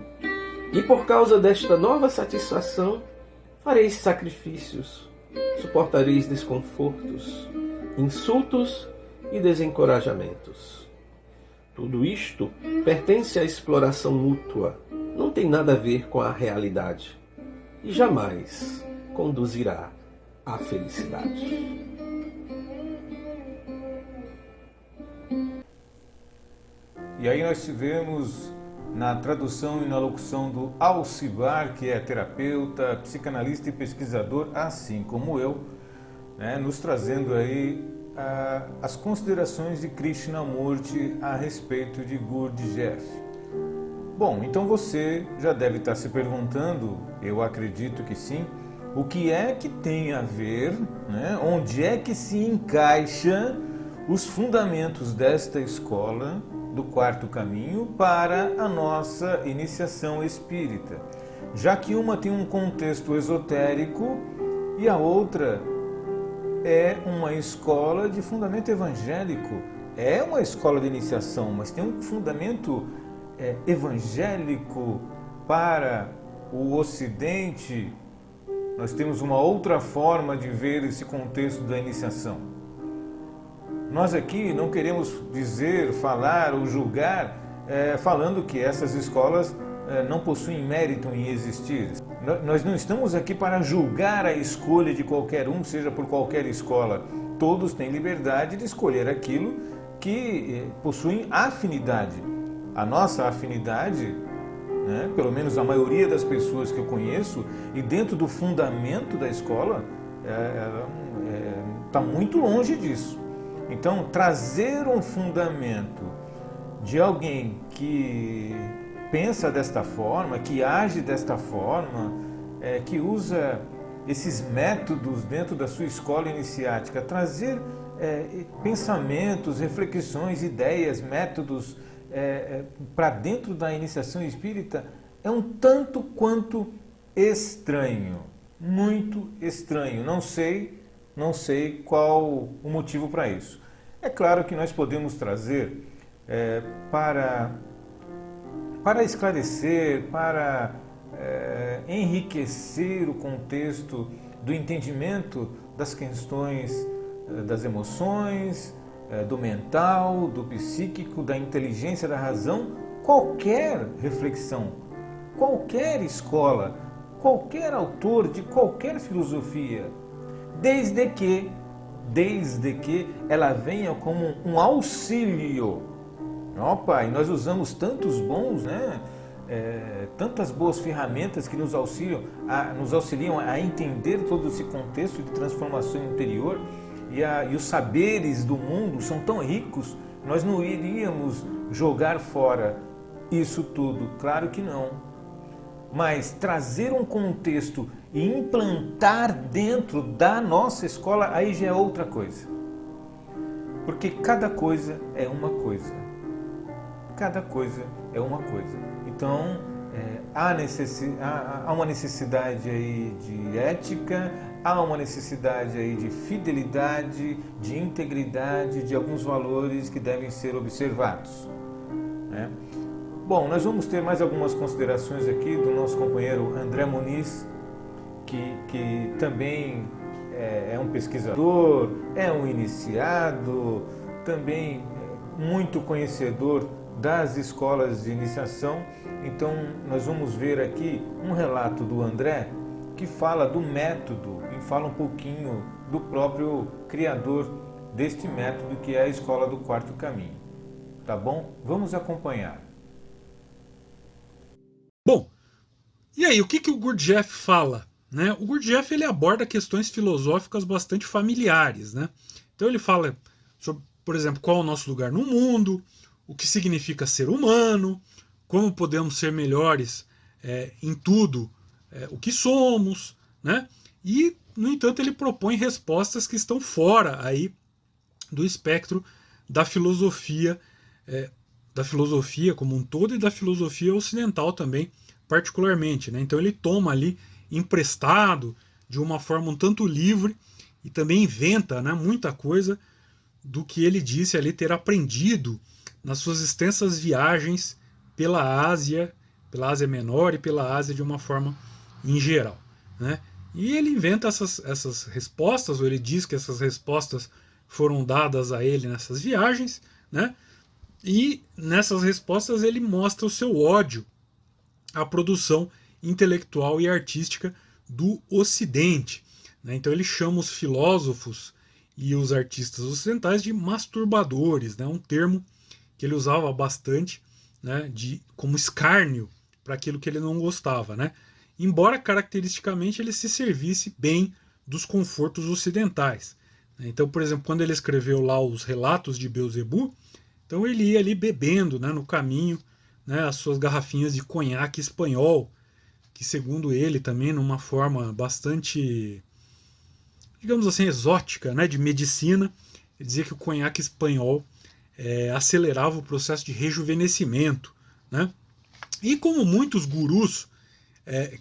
E por causa desta nova satisfação, fareis sacrifícios, suportareis desconfortos, insultos e desencorajamentos. Tudo isto pertence à exploração mútua, não tem nada a ver com a realidade e jamais conduzirá à felicidade. E aí nós tivemos na tradução e na locução do Alcibar, que é terapeuta, psicanalista e pesquisador, assim como eu, né, nos trazendo aí as considerações de Krishnamurti a respeito de Gurdjieff. Bom, então você já deve estar se perguntando, eu acredito que sim, o que é que tem a ver, né, onde é que se encaixa os fundamentos desta escola do quarto caminho para a nossa iniciação espírita, já que uma tem um contexto esotérico e a outra é uma escola de fundamento evangélico. É uma escola de iniciação, mas tem um fundamento evangélico para o Ocidente. Nós temos uma outra forma de ver esse contexto da iniciação. Nós aqui não queremos dizer, falar ou julgar falando que essas escolas não possuem mérito em existir. Nós não estamos aqui para julgar a escolha de qualquer um, seja por qualquer escola. Todos têm liberdade de escolher aquilo que possuem afinidade. A nossa afinidade, né, pelo menos a maioria das pessoas que eu conheço, e dentro do fundamento da escola, está muito longe disso. Então, trazer um fundamento de alguém que pensa desta forma, que age desta forma, que usa esses métodos dentro da sua escola iniciática, trazer pensamentos, reflexões, ideias, métodos para dentro da iniciação espírita, é um tanto quanto estranho, muito estranho. Não sei qual o motivo para isso. É claro que nós podemos trazer para esclarecer, para enriquecer o contexto do entendimento das questões das emoções, do mental, do psíquico, da inteligência, da razão, qualquer reflexão, qualquer escola, qualquer autor de qualquer filosofia, desde que ela venha como um auxílio. Ó Pai, nós usamos tantos bons, né? Tantas boas ferramentas que nos auxiliam a entender todo esse contexto de transformação interior, e os saberes do mundo são tão ricos, nós não iríamos jogar fora isso tudo, claro que não. Mas trazer um contexto e implantar dentro da nossa escola, aí já é outra coisa. Porque cada coisa é uma coisa. Cada coisa é uma coisa. Então, há uma necessidade aí de ética, há uma necessidade aí de fidelidade, de integridade, de alguns valores que devem ser observados, né? Bom, nós vamos ter mais algumas considerações aqui do nosso companheiro André Muniz, que também é um pesquisador, é um iniciado, também muito conhecedor das escolas de iniciação. Então, nós vamos ver aqui um relato do André que fala do método e fala um pouquinho do próprio criador deste método, que é a Escola do Quarto Caminho. Tá bom? Vamos acompanhar. Bom, e aí, o que o Gurdjieff fala? Né? O Gurdjieff ele aborda questões filosóficas bastante familiares. Né? Então ele fala sobre, por exemplo, qual é o nosso lugar no mundo, o que significa ser humano, como podemos ser melhores em tudo o que somos, né? E, no entanto, ele propõe respostas que estão fora aí do espectro da filosofia como um todo, e da filosofia ocidental também, particularmente, né? Então ele toma ali emprestado de uma forma um tanto livre e também inventa, né, muita coisa do que ele disse ali ter aprendido nas suas extensas viagens pela Ásia Menor e pela Ásia de uma forma em geral, né? E ele inventa essas respostas, ou ele diz que essas respostas foram dadas a ele nessas viagens, né? E nessas respostas ele mostra o seu ódio à produção intelectual e artística do Ocidente, né? Então ele chama os filósofos e os artistas ocidentais de masturbadores, né? Um termo que ele usava bastante, né? Como escárnio para aquilo que ele não gostava, né? Embora caracteristicamente ele se servisse bem dos confortos ocidentais. Então, por exemplo, quando ele escreveu lá os Relatos de Beelzebub, então ele ia ali bebendo, né, no caminho, né, as suas garrafinhas de conhaque espanhol, que segundo ele também numa forma bastante, digamos assim, exótica, né, de medicina, ele dizia que o conhaque espanhol acelerava o processo de rejuvenescimento, né? E como muitos gurus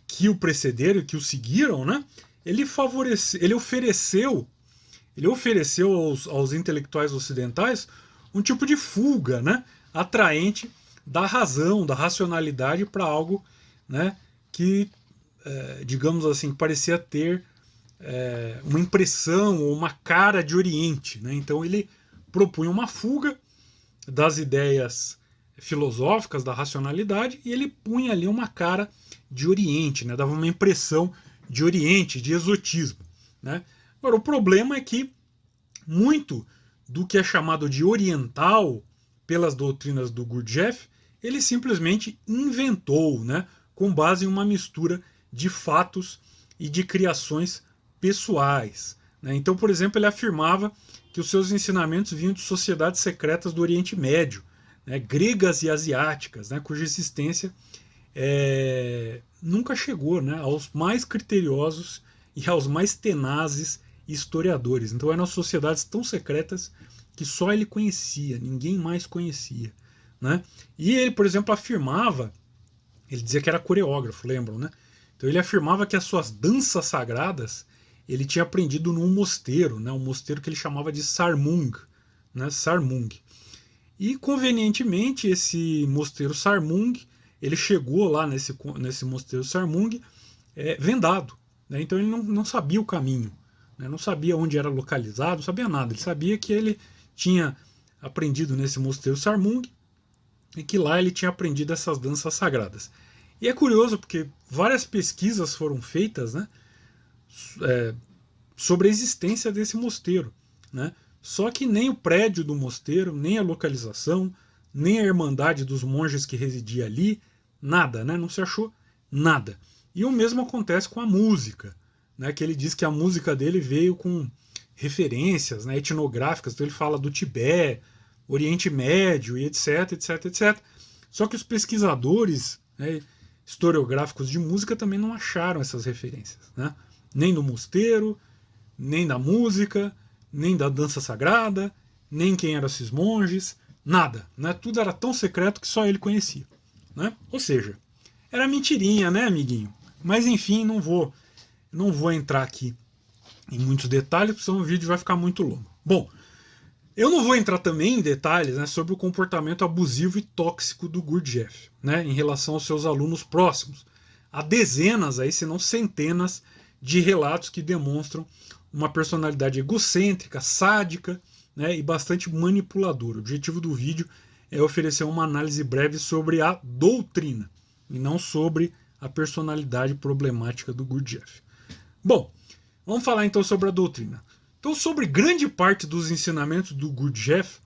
que o precederam e que o seguiram, né, ele ofereceu aos intelectuais ocidentais um tipo de fuga, né, atraente da razão, da racionalidade para algo, né, que, digamos assim, parecia ter uma impressão ou uma cara de Oriente, né? Então ele propunha uma fuga das ideias filosóficas da racionalidade, e ele punha ali uma cara de Oriente, né? Dava uma impressão de Oriente, de exotismo, né? Agora, o problema é que muito do que é chamado de oriental pelas doutrinas do Gurdjieff, ele simplesmente inventou, né? Com base em uma mistura de fatos e de criações pessoais, né? Então, por exemplo, ele afirmava que os seus ensinamentos vinham de sociedades secretas do Oriente Médio, né, gregas e asiáticas, né, cuja existência nunca chegou, né, aos mais criteriosos e aos mais tenazes historiadores. Então eram sociedades tão secretas que só ele conhecia, ninguém mais conhecia, né? E ele, por exemplo, afirmava, ele dizia que era coreógrafo, lembram, né? Então ele afirmava que as suas danças sagradas ele tinha aprendido num mosteiro, né, um mosteiro que ele chamava de Sarmung, né, Sarmung. E convenientemente esse mosteiro Sarmung, ele chegou lá nesse mosteiro Sarmung vendado, né? Então ele não sabia o caminho, né? Não sabia onde era localizado, não sabia nada. Ele sabia que ele tinha aprendido nesse mosteiro Sarmung e que lá ele tinha aprendido essas danças sagradas. E é curioso porque várias pesquisas foram feitas, né, sobre a existência desse mosteiro, né? Só que nem o prédio do mosteiro, nem a localização, nem a irmandade dos monges que residia ali, nada, né? Não se achou nada. E o mesmo acontece com a música, né? Que ele diz que a música dele veio com referências, né, etnográficas, então ele fala do Tibete, Oriente Médio e etc, etc, etc. Só que os pesquisadores, né, historiográficos de música também não acharam essas referências, né? Nem do mosteiro, nem da música, nem da dança sagrada, nem quem eram esses monges, nada, né? Tudo era tão secreto que só ele conhecia, né? Ou seja, era mentirinha, né, amiguinho? Mas enfim, não vou entrar aqui em muitos detalhes, porque senão o vídeo vai ficar muito longo. Bom, eu não vou entrar também em detalhes, né, sobre o comportamento abusivo e tóxico do Gurdjieff, né, em relação aos seus alunos próximos. Há dezenas, aí, se não centenas, de relatos que demonstram uma personalidade egocêntrica, sádica, né, e bastante manipuladora. O objetivo do vídeo é oferecer uma análise breve sobre a doutrina e não sobre a personalidade problemática do Gurdjieff. Bom, vamos falar então sobre a doutrina. Então, sobre grande parte dos ensinamentos do Gurdjieff,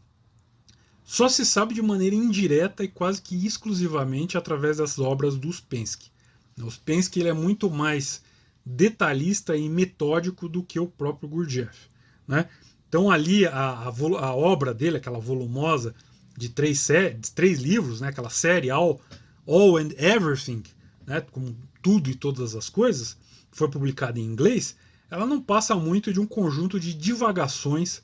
só se sabe de maneira indireta e quase que exclusivamente através das obras do Uspensky. O Uspensky ele é muito mais detalhista e metódico do que o próprio Gurdjieff, né? Então ali a obra dele, aquela volumosa de três livros, né, aquela série All and Everything, né, com tudo e todas as coisas, que foi publicada em inglês, ela não passa muito de um conjunto de divagações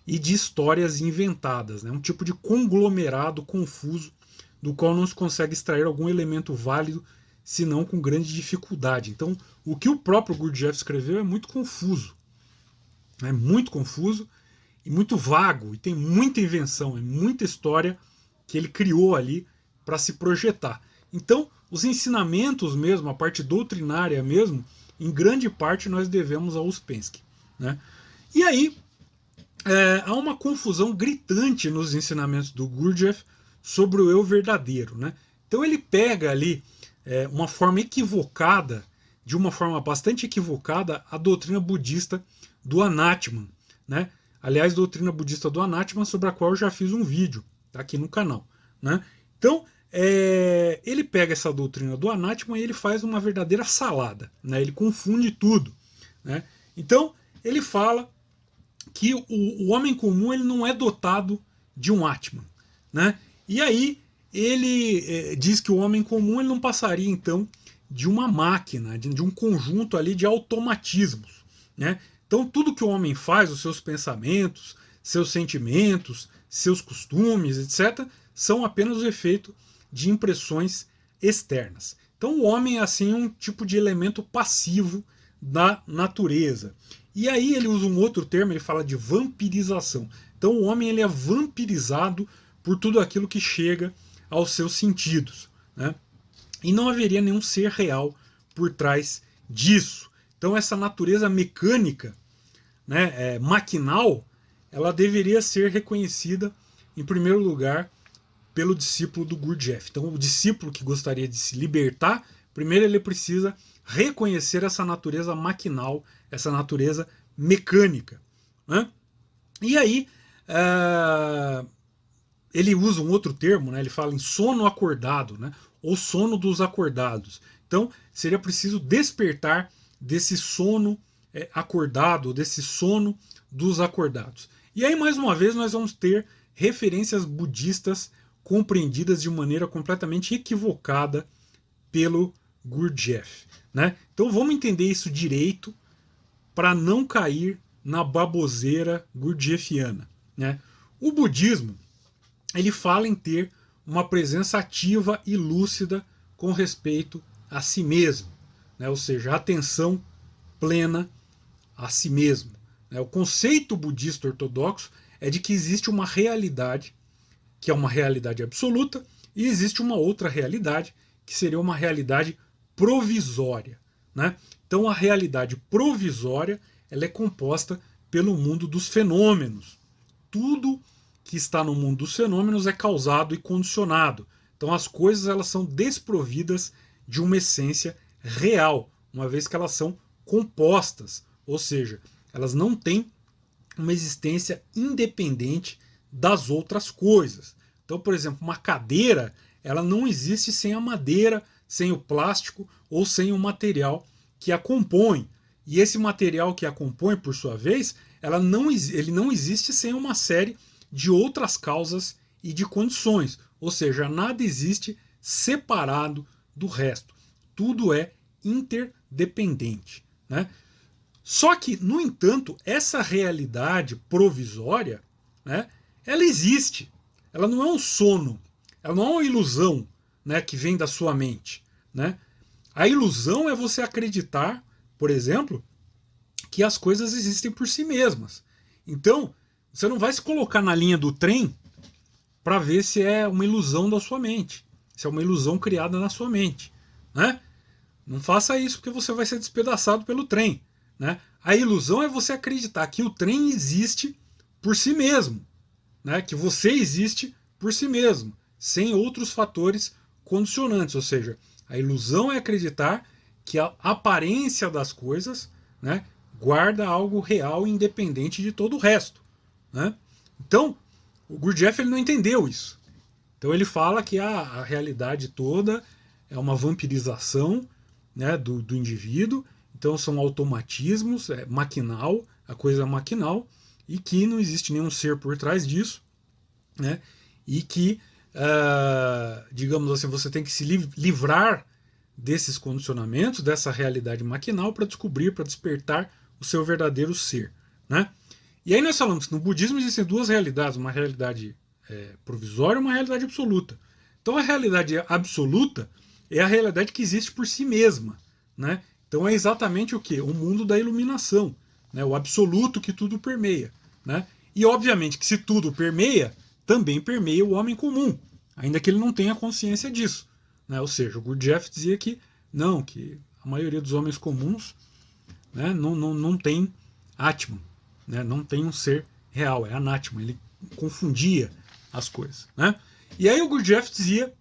e de histórias inventadas, né, um tipo de conglomerado confuso do qual não se consegue extrair algum elemento válido, senão com grande dificuldade. Então, o que o próprio Gurdjieff escreveu é muito confuso e muito vago, e tem muita invenção, é muita história que ele criou ali para se projetar. Então, os ensinamentos mesmo, a parte doutrinária mesmo, em grande parte nós devemos ao Uspensky, né? E aí, há uma confusão gritante nos ensinamentos do Gurdjieff sobre o eu verdadeiro, né? Então ele pega ali uma forma equivocada, de uma forma bastante equivocada, a doutrina budista do Anatman, né? Aliás, doutrina budista do Anatman, sobre a qual eu já fiz um vídeo, tá aqui no canal, né? Então, ele pega essa doutrina do Anatman e ele faz uma verdadeira salada, né? Ele confunde tudo, né? Então, ele fala que o homem comum ele não é dotado de um Atman, né? E aí ele diz que o homem comum ele não passaria então de uma máquina, de um conjunto ali de automatismos, né? Então tudo que o homem faz, os seus pensamentos, seus sentimentos, seus costumes, etc., são apenas o efeito de impressões externas. Então o homem é assim um tipo de elemento passivo da natureza. E aí ele usa um outro termo, ele fala de vampirização. Então o homem ele é vampirizado por tudo aquilo que chega aos seus sentidos, né? E não haveria nenhum ser real por trás disso. Então essa natureza mecânica, né, maquinal, ela deveria ser reconhecida, em primeiro lugar, pelo discípulo do Gurdjieff. Então, o discípulo que gostaria de se libertar, primeiro ele precisa reconhecer essa natureza maquinal, essa natureza mecânica, né? E aí, ele usa um outro termo, né? Ele fala em sono acordado, né? Ou sono dos acordados. Então, seria preciso despertar desse sono acordado, desse sono dos acordados. E aí, mais uma vez, nós vamos ter referências budistas compreendidas de maneira completamente equivocada pelo Gurdjieff, né? Então vamos entender isso direito para não cair na baboseira gurdjieffiana, né? O budismo, ele fala em ter uma presença ativa e lúcida com respeito a si mesmo, né? Ou seja, atenção plena a si mesmo, né? O conceito budista ortodoxo é de que existe uma realidade que é uma realidade absoluta, e existe uma outra realidade, que seria uma realidade provisória, né? Então a realidade provisória, ela é composta pelo mundo dos fenômenos. Tudo que está no mundo dos fenômenos é causado e condicionado. Então as coisas, elas são desprovidas de uma essência real, uma vez que elas são compostas, ou seja, elas não têm uma existência independente das outras coisas. Então, por exemplo, uma cadeira, ela não existe sem a madeira, sem o plástico ou sem o material que a compõe. E esse material que a compõe, por sua vez, ele não existe sem uma série de outras causas e de condições. Ou seja, nada existe separado do resto. Tudo é interdependente, né? Só que, no entanto, essa realidade provisória, né, ela existe. Ela não é um sono, ela não é uma ilusão, né, que vem da sua mente, né? A ilusão é você acreditar, por exemplo, que as coisas existem por si mesmas. Então, você não vai se colocar na linha do trem para ver se é uma ilusão da sua mente, se é uma ilusão criada na sua mente, né? Não faça isso, porque você vai ser despedaçado pelo trem, né? A ilusão é você acreditar que o trem existe por si mesmo, né? Que você existe por si mesmo, sem outros fatores condicionantes. Ou seja, a ilusão é acreditar que a aparência das coisas, né, guarda algo real e independente de todo o resto, né? Então, o Gurdjieff, ele não entendeu isso. Então ele fala que a realidade toda é uma vampirização, né, do indivíduo. Então são automatismos, é maquinal, a coisa é maquinal, e que não existe nenhum ser por trás disso, né? E que, digamos assim, você tem que se livrar desses condicionamentos, dessa realidade maquinal, para descobrir, para despertar o seu verdadeiro ser, né? E aí nós falamos que no budismo existem duas realidades, uma realidade provisória e uma realidade absoluta. Então a realidade absoluta é a realidade que existe por si mesma, né? Então é exatamente o que? O mundo da iluminação, né? O absoluto que tudo permeia, né? E obviamente que se tudo permeia, também permeia o homem comum, ainda que ele não tenha consciência disso, né? Ou seja, o Gurdjieff dizia que não, que a maioria dos homens comuns, né, não tem Atman, né? Não tem um ser real, é anátman, ele confundia as coisas, né? E aí o Gurdjieff dizia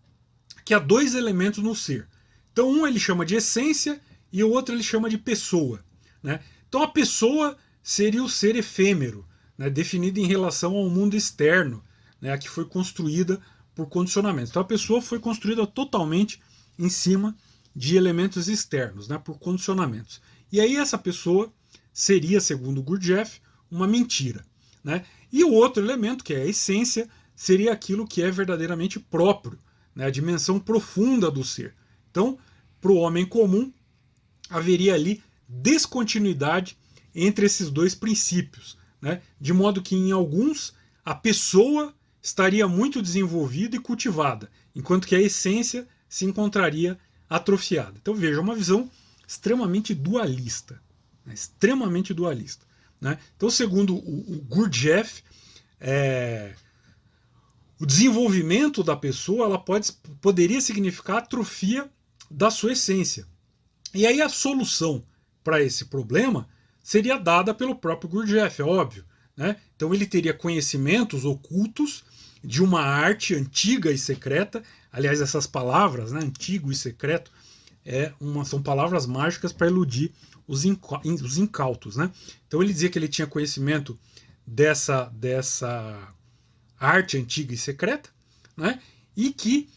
que há dois elementos no ser. Então um ele chama de essência e o outro ele chama de pessoa, né? Então a pessoa seria o ser efêmero, né, definido em relação ao mundo externo, né, que foi construída por condicionamentos. Então a pessoa foi construída totalmente em cima de elementos externos, né, por condicionamentos. E aí essa pessoa seria, segundo Gurdjieff, uma mentira, né? E o outro elemento, que é a essência, seria aquilo que é verdadeiramente próprio, né, a dimensão profunda do ser. Então, para o homem comum, haveria ali descontinuidade entre esses dois princípios, né? De modo que em alguns a pessoa estaria muito desenvolvida e cultivada, enquanto que a essência se encontraria atrofiada. Então veja, uma visão extremamente dualista, né? Extremamente dualista, né? Então, segundo o Gurdjieff, o desenvolvimento da pessoa poderia significar atrofia da sua essência. E aí a solução para esse problema seria dada pelo próprio Gurdjieff, é óbvio, né? Então ele teria conhecimentos ocultos de uma arte antiga e secreta. Aliás, essas palavras, né, antigo e secreto, são palavras mágicas para iludir os incautos, né? Então ele dizia que ele tinha conhecimento dessa arte antiga e secreta, né? E que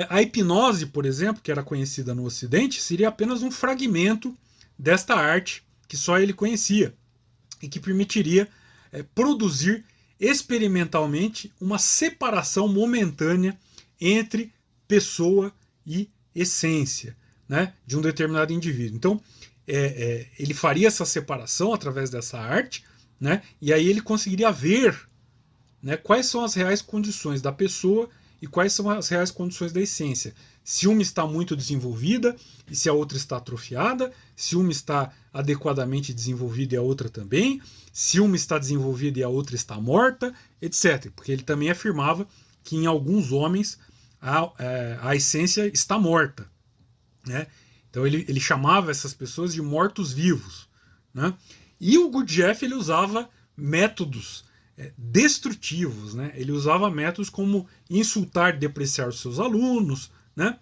a hipnose, por exemplo, que era conhecida no Ocidente, seria apenas um fragmento desta arte que só ele conhecia e que permitiria produzir experimentalmente uma separação momentânea entre pessoa e essência, né, de um determinado indivíduo. Então, ele faria essa separação através dessa arte, né, e aí ele conseguiria ver, né, quais são as reais condições da pessoa e quais são as reais condições da essência. Se uma está muito desenvolvida e se a outra está atrofiada, se uma está adequadamente desenvolvida e a outra também, se uma está desenvolvida e a outra está morta, etc. Porque ele também afirmava que em alguns homens a essência está morta, né? Então ele chamava essas pessoas de mortos-vivos, né? E o Gurdjieff ele usava métodos destrutivos, né? Ele usava métodos como insultar e depreciar os seus alunos, né?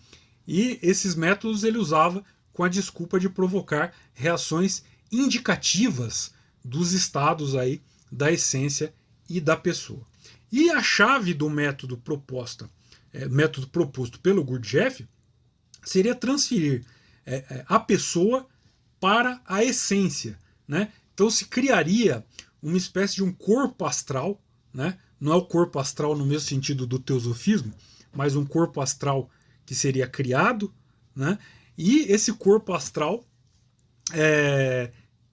E esses métodos ele usava com a desculpa de provocar reações indicativas dos estados aí da essência e da pessoa. E a chave do método proposto pelo Gurdjieff seria transferir a pessoa para a essência, né? Então se criaria uma espécie de um corpo astral, né? Não é o corpo astral no mesmo sentido do teosofismo, mas um corpo astral que seria criado, né? E esse corpo astral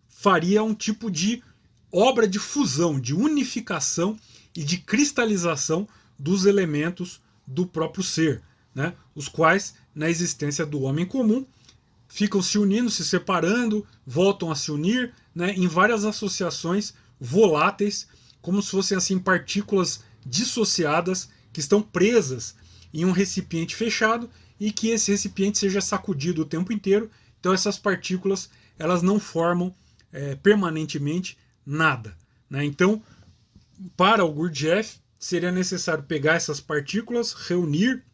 faria um tipo de obra de fusão, de unificação e de cristalização dos elementos do próprio ser, né? Os quais, na existência do homem comum, ficam se unindo, se separando, voltam a se unir, né, em várias associações voláteis, como se fossem assim partículas dissociadas que estão presas em um recipiente fechado e que esse recipiente seja sacudido o tempo inteiro. Então essas partículas elas não formam permanentemente nada, né? Então, para o Gurdjieff, seria necessário pegar essas partículas, reunir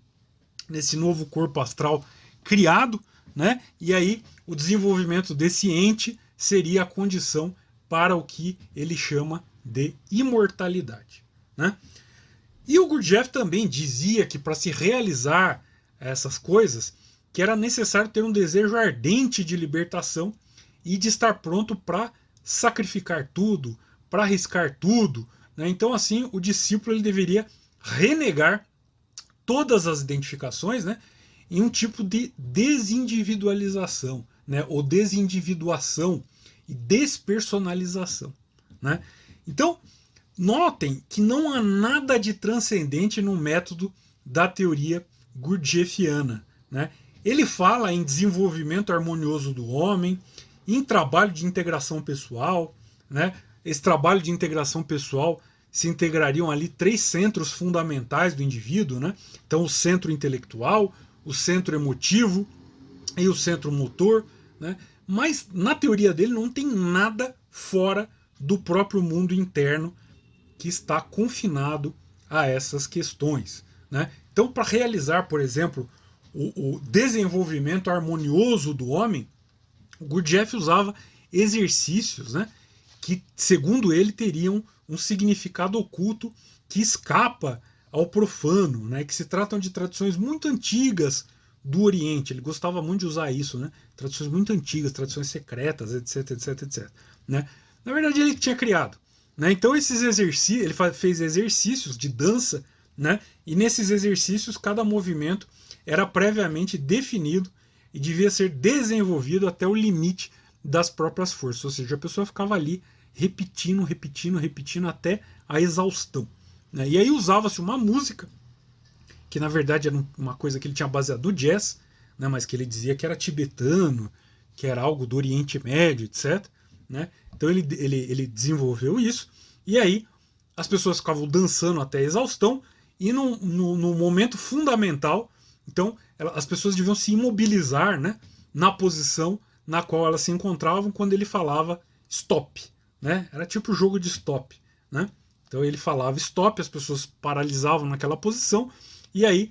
nesse novo corpo astral criado, né? E aí o desenvolvimento desse ente seria a condição para o que ele chama de imortalidade, né? E o Gurdjieff também dizia que para se realizar essas coisas, que era necessário ter um desejo ardente de libertação e de estar pronto para sacrificar tudo, para arriscar tudo, né? Então assim o discípulo ele deveria renegar todas as identificações, né, em um tipo de desindividualização, né, ou desindividuação e despersonalização, né? Então, notem que não há nada de transcendente no método da teoria gurdjieffiana, né? Ele fala em desenvolvimento harmonioso do homem, em trabalho de integração pessoal, né? Esse trabalho de integração pessoal se integrariam ali 3 centros fundamentais do indivíduo, né? Então o centro intelectual, o centro emotivo e o centro motor, né? Mas na teoria dele não tem nada fora do próprio mundo interno que está confinado a essas questões, né? Então, para realizar, por exemplo, o desenvolvimento harmonioso do homem, o Gurdjieff usava exercícios, né, que, segundo ele, teriam um significado oculto que escapa ao profano, né, que se tratam de tradições muito antigas do Oriente. Ele gostava muito de usar isso, né, tradições muito antigas, tradições secretas, etc, etc, etc. Né? Na verdade, ele tinha criado. Né? Então, esses exercícios, ele fez exercícios de dança, né, e nesses exercícios, cada movimento era previamente definido e devia ser desenvolvido até o limite das próprias forças. Ou seja, a pessoa ficava ali repetindo, repetindo, repetindo até a exaustão. Né? E aí usava-se uma música, que na verdade era uma coisa que ele tinha baseado do jazz, né? Mas que ele dizia que era tibetano, que era algo do Oriente Médio, etc. Né? Então ele desenvolveu isso, e aí as pessoas ficavam dançando até a exaustão, e no momento fundamental, então as pessoas deviam se imobilizar, né, na posição na qual elas se encontravam quando ele falava stop. Né? Era tipo jogo de stop. Né? Então ele falava stop, as pessoas paralisavam naquela posição, e aí,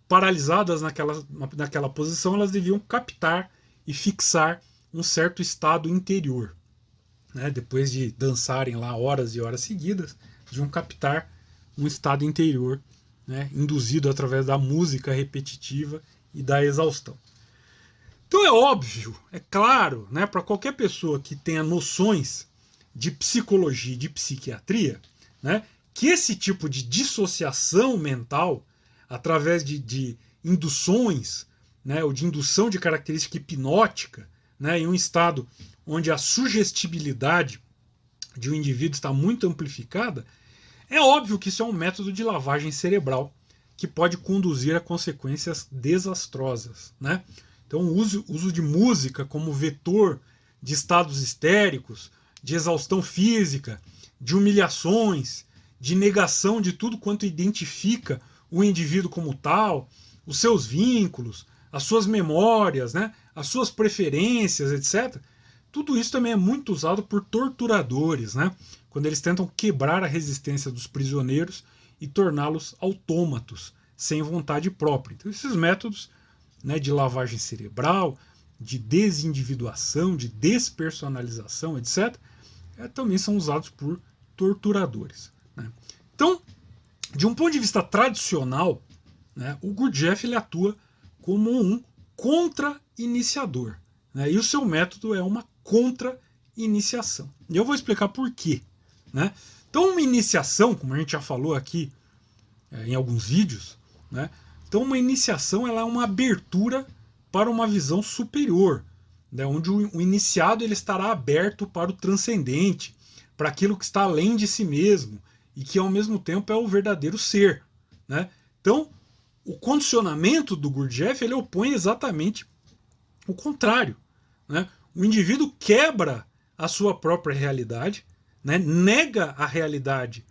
paralisadas naquela posição, elas deviam captar e fixar um certo estado interior. Né? Depois de dançarem lá horas e horas seguidas, deviam captar um estado interior, né? Induzido através da música repetitiva e da exaustão. Então é óbvio, é claro, né, para qualquer pessoa que tenha noções de psicologia e de psiquiatria, né, que esse tipo de dissociação mental, através de induções, né, ou de indução de característica hipnótica, né, em um estado onde a sugestibilidade de um indivíduo está muito amplificada, é óbvio que isso é um método de lavagem cerebral que pode conduzir a consequências desastrosas. Né? Então o uso de música como vetor de estados histéricos, de exaustão física, de humilhações, de negação de tudo quanto identifica o indivíduo como tal, os seus vínculos, as suas memórias, né, as suas preferências, etc. Tudo isso também é muito usado por torturadores, né, quando eles tentam quebrar a resistência dos prisioneiros e torná-los autômatos, sem vontade própria. Então esses métodos, né, de lavagem cerebral, de desindividuação, de despersonalização, etc., também são usados por torturadores. Né? Então, de um ponto de vista tradicional, né, o Gurdjieff ele atua como um contra-iniciador. Né? E o seu método é uma contra-iniciação. E eu vou explicar por quê. Né? Então, uma iniciação, como a gente já falou aqui em alguns vídeos, né? Então uma iniciação ela é uma abertura para uma visão superior, né? Onde o iniciado ele estará aberto para o transcendente, para aquilo que está além de si mesmo e que ao mesmo tempo é o verdadeiro ser. Né? Então o condicionamento do Gurdjieff ele opõe exatamente o contrário. Né? O indivíduo quebra a sua própria realidade, né? Nega a realidade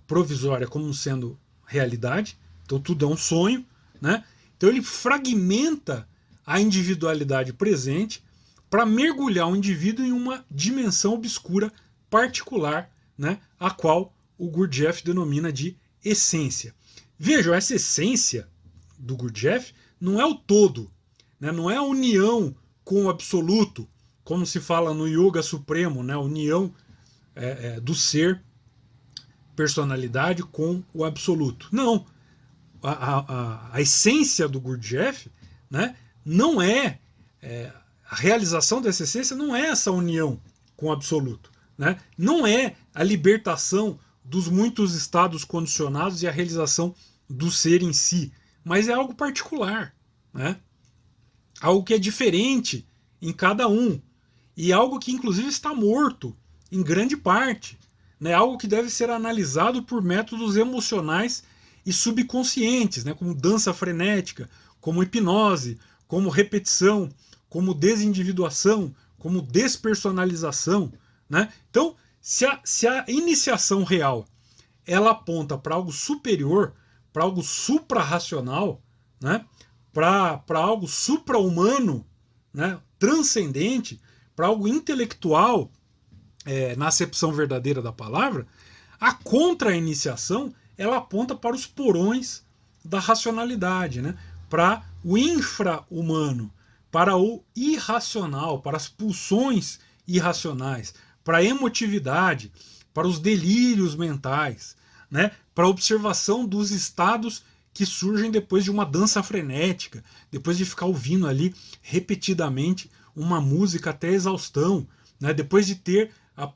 provisória como sendo realidade, então tudo é um sonho. Né? Então ele fragmenta a individualidade presente para mergulhar o indivíduo em uma dimensão obscura particular, né? A qual o Gurdjieff denomina de essência. Vejam, essa essência do Gurdjieff não é o todo, né? Não é a união com o absoluto, como se fala no Yoga Supremo, né? A união do ser, personalidade com o absoluto. Não. A essência do Gurdjieff, né, não a realização dessa essência não é essa união com o absoluto. Né? Não é a libertação dos muitos estados condicionados e a realização do ser em si, mas é algo particular. Né? Algo que é diferente em cada um e algo que inclusive está morto em grande parte. Né? Algo que deve ser analisado por métodos emocionais e subconscientes, né, como dança frenética, como hipnose, como repetição, como desindividuação, como despersonalização. Né? Então, se a iniciação real ela aponta para algo superior, para algo suprarracional, né, para algo supra-humano, né, transcendente, para algo intelectual, na acepção verdadeira da palavra, a contra-iniciação ela aponta para os porões da racionalidade, né? Para o infra-humano, para o irracional, para as pulsões irracionais, para a emotividade, para os delírios mentais, né? Para a observação dos estados que surgem depois de uma dança frenética, depois de ficar ouvindo ali repetidamente uma música até exaustão, né? Depois de ter a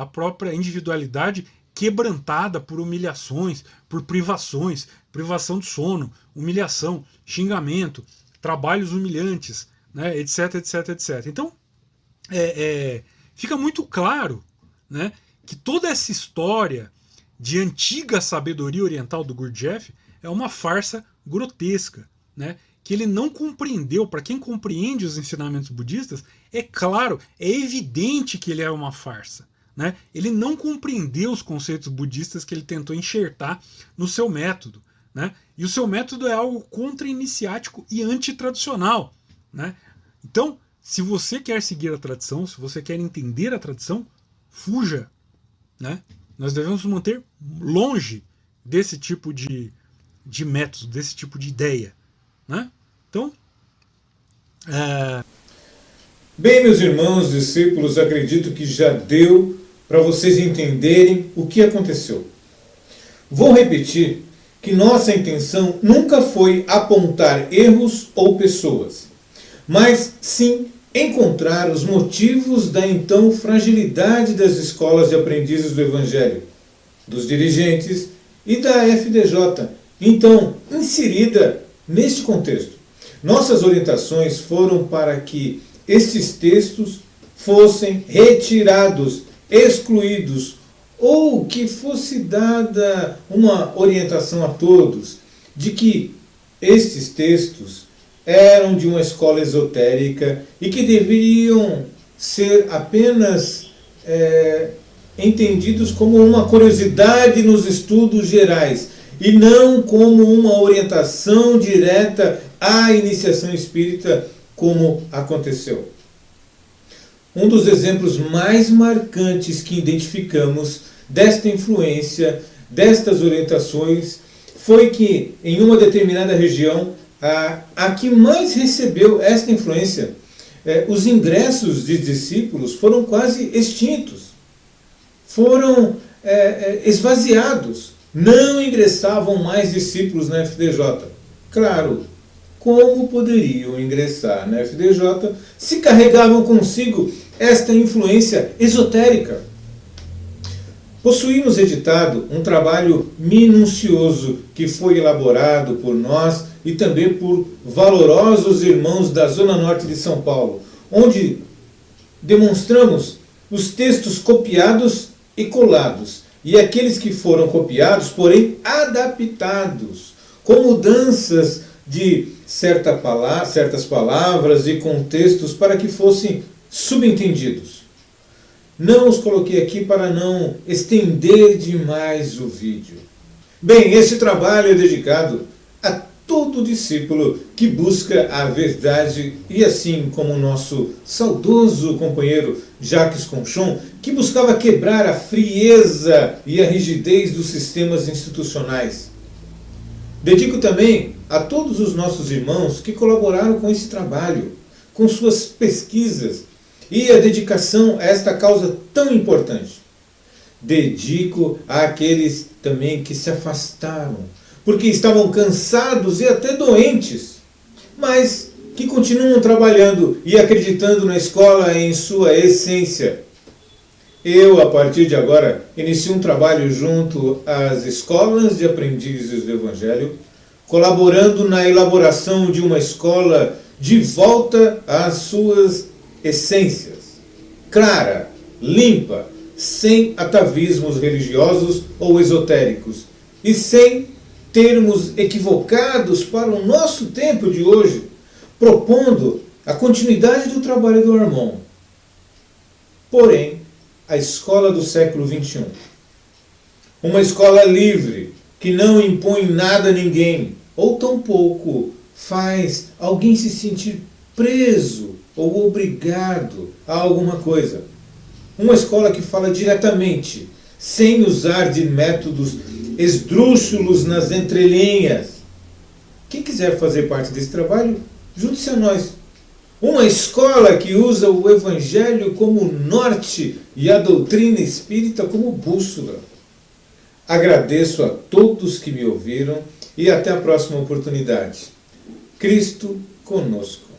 própria individualidade quebrantada por humilhações, por privações, privação do sono, humilhação, xingamento, trabalhos humilhantes, né, etc, etc, etc. Então, fica muito claro, né, que toda essa história de antiga sabedoria oriental do Gurdjieff é uma farsa grotesca, né, que ele não compreendeu. Para quem compreende os ensinamentos budistas, é claro, é evidente que ele é uma farsa. Né? Ele não compreendeu os conceitos budistas que ele tentou enxertar no seu método. Né? E o seu método é algo contra-iniciático e antitradicional. Né? Então, se você quer seguir a tradição, se você quer entender a tradição, fuja. Né? Nós devemos nos manter longe desse tipo de método, desse tipo de ideia, né? Então, Bem, meus irmãos, discípulos, acredito que já deu para vocês entenderem o que aconteceu. Vou repetir que nossa intenção nunca foi apontar erros ou pessoas, mas sim encontrar os motivos da então fragilidade das escolas de aprendizes do Evangelho, dos dirigentes e da FDJ, então inserida neste contexto. Nossas orientações foram para que estes textos fossem retirados, excluídos, ou que fosse dada uma orientação a todos de que estes textos eram de uma escola esotérica e que deveriam ser apenas entendidos como uma curiosidade nos estudos gerais e não como uma orientação direta à iniciação espírita, como aconteceu. Um dos exemplos mais marcantes que identificamos desta influência, destas orientações, foi que em uma determinada região, a que mais recebeu esta influência, os ingressos de discípulos foram quase extintos, foram esvaziados, não ingressavam mais discípulos na FDJ. Claro, como poderiam ingressar na FDJ se carregavam consigo esta influência esotérica? Possuímos editado um trabalho minucioso que foi elaborado por nós e também por valorosos irmãos da Zona Norte de São Paulo, onde demonstramos os textos copiados e colados, e aqueles que foram copiados, porém adaptados, com mudanças de certas palavras e contextos para que fossem subentendidos. Não os coloquei aqui para não estender demais o vídeo. Bem, esse trabalho é dedicado a todo discípulo que busca a verdade e assim como o nosso saudoso companheiro Jacques Conchon, que buscava quebrar a frieza e a rigidez dos sistemas institucionais. Dedico também a todos os nossos irmãos que colaboraram com esse trabalho, com suas pesquisas e a dedicação a esta causa tão importante. Dedico àqueles também que se afastaram, porque estavam cansados e até doentes, mas que continuam trabalhando e acreditando na escola em sua essência. Eu, a partir de agora, inicio um trabalho junto às escolas de aprendizes do Evangelho, colaborando na elaboração de uma escola de volta às suas essências, clara, limpa, sem atavismos religiosos ou esotéricos e sem termos equivocados para o nosso tempo de hoje, propondo a continuidade do trabalho do Armon. Porém, a escola do século XXI, uma escola livre, que não impõe nada a ninguém, ou tampouco faz alguém se sentir preso ou obrigado a alguma coisa. Uma escola que fala diretamente, sem usar de métodos esdrúxulos nas entrelinhas. Quem quiser fazer parte desse trabalho, junte-se a nós. Uma escola que usa o Evangelho como norte e a doutrina espírita como bússola. Agradeço a todos que me ouviram e até a próxima oportunidade. Cristo conosco.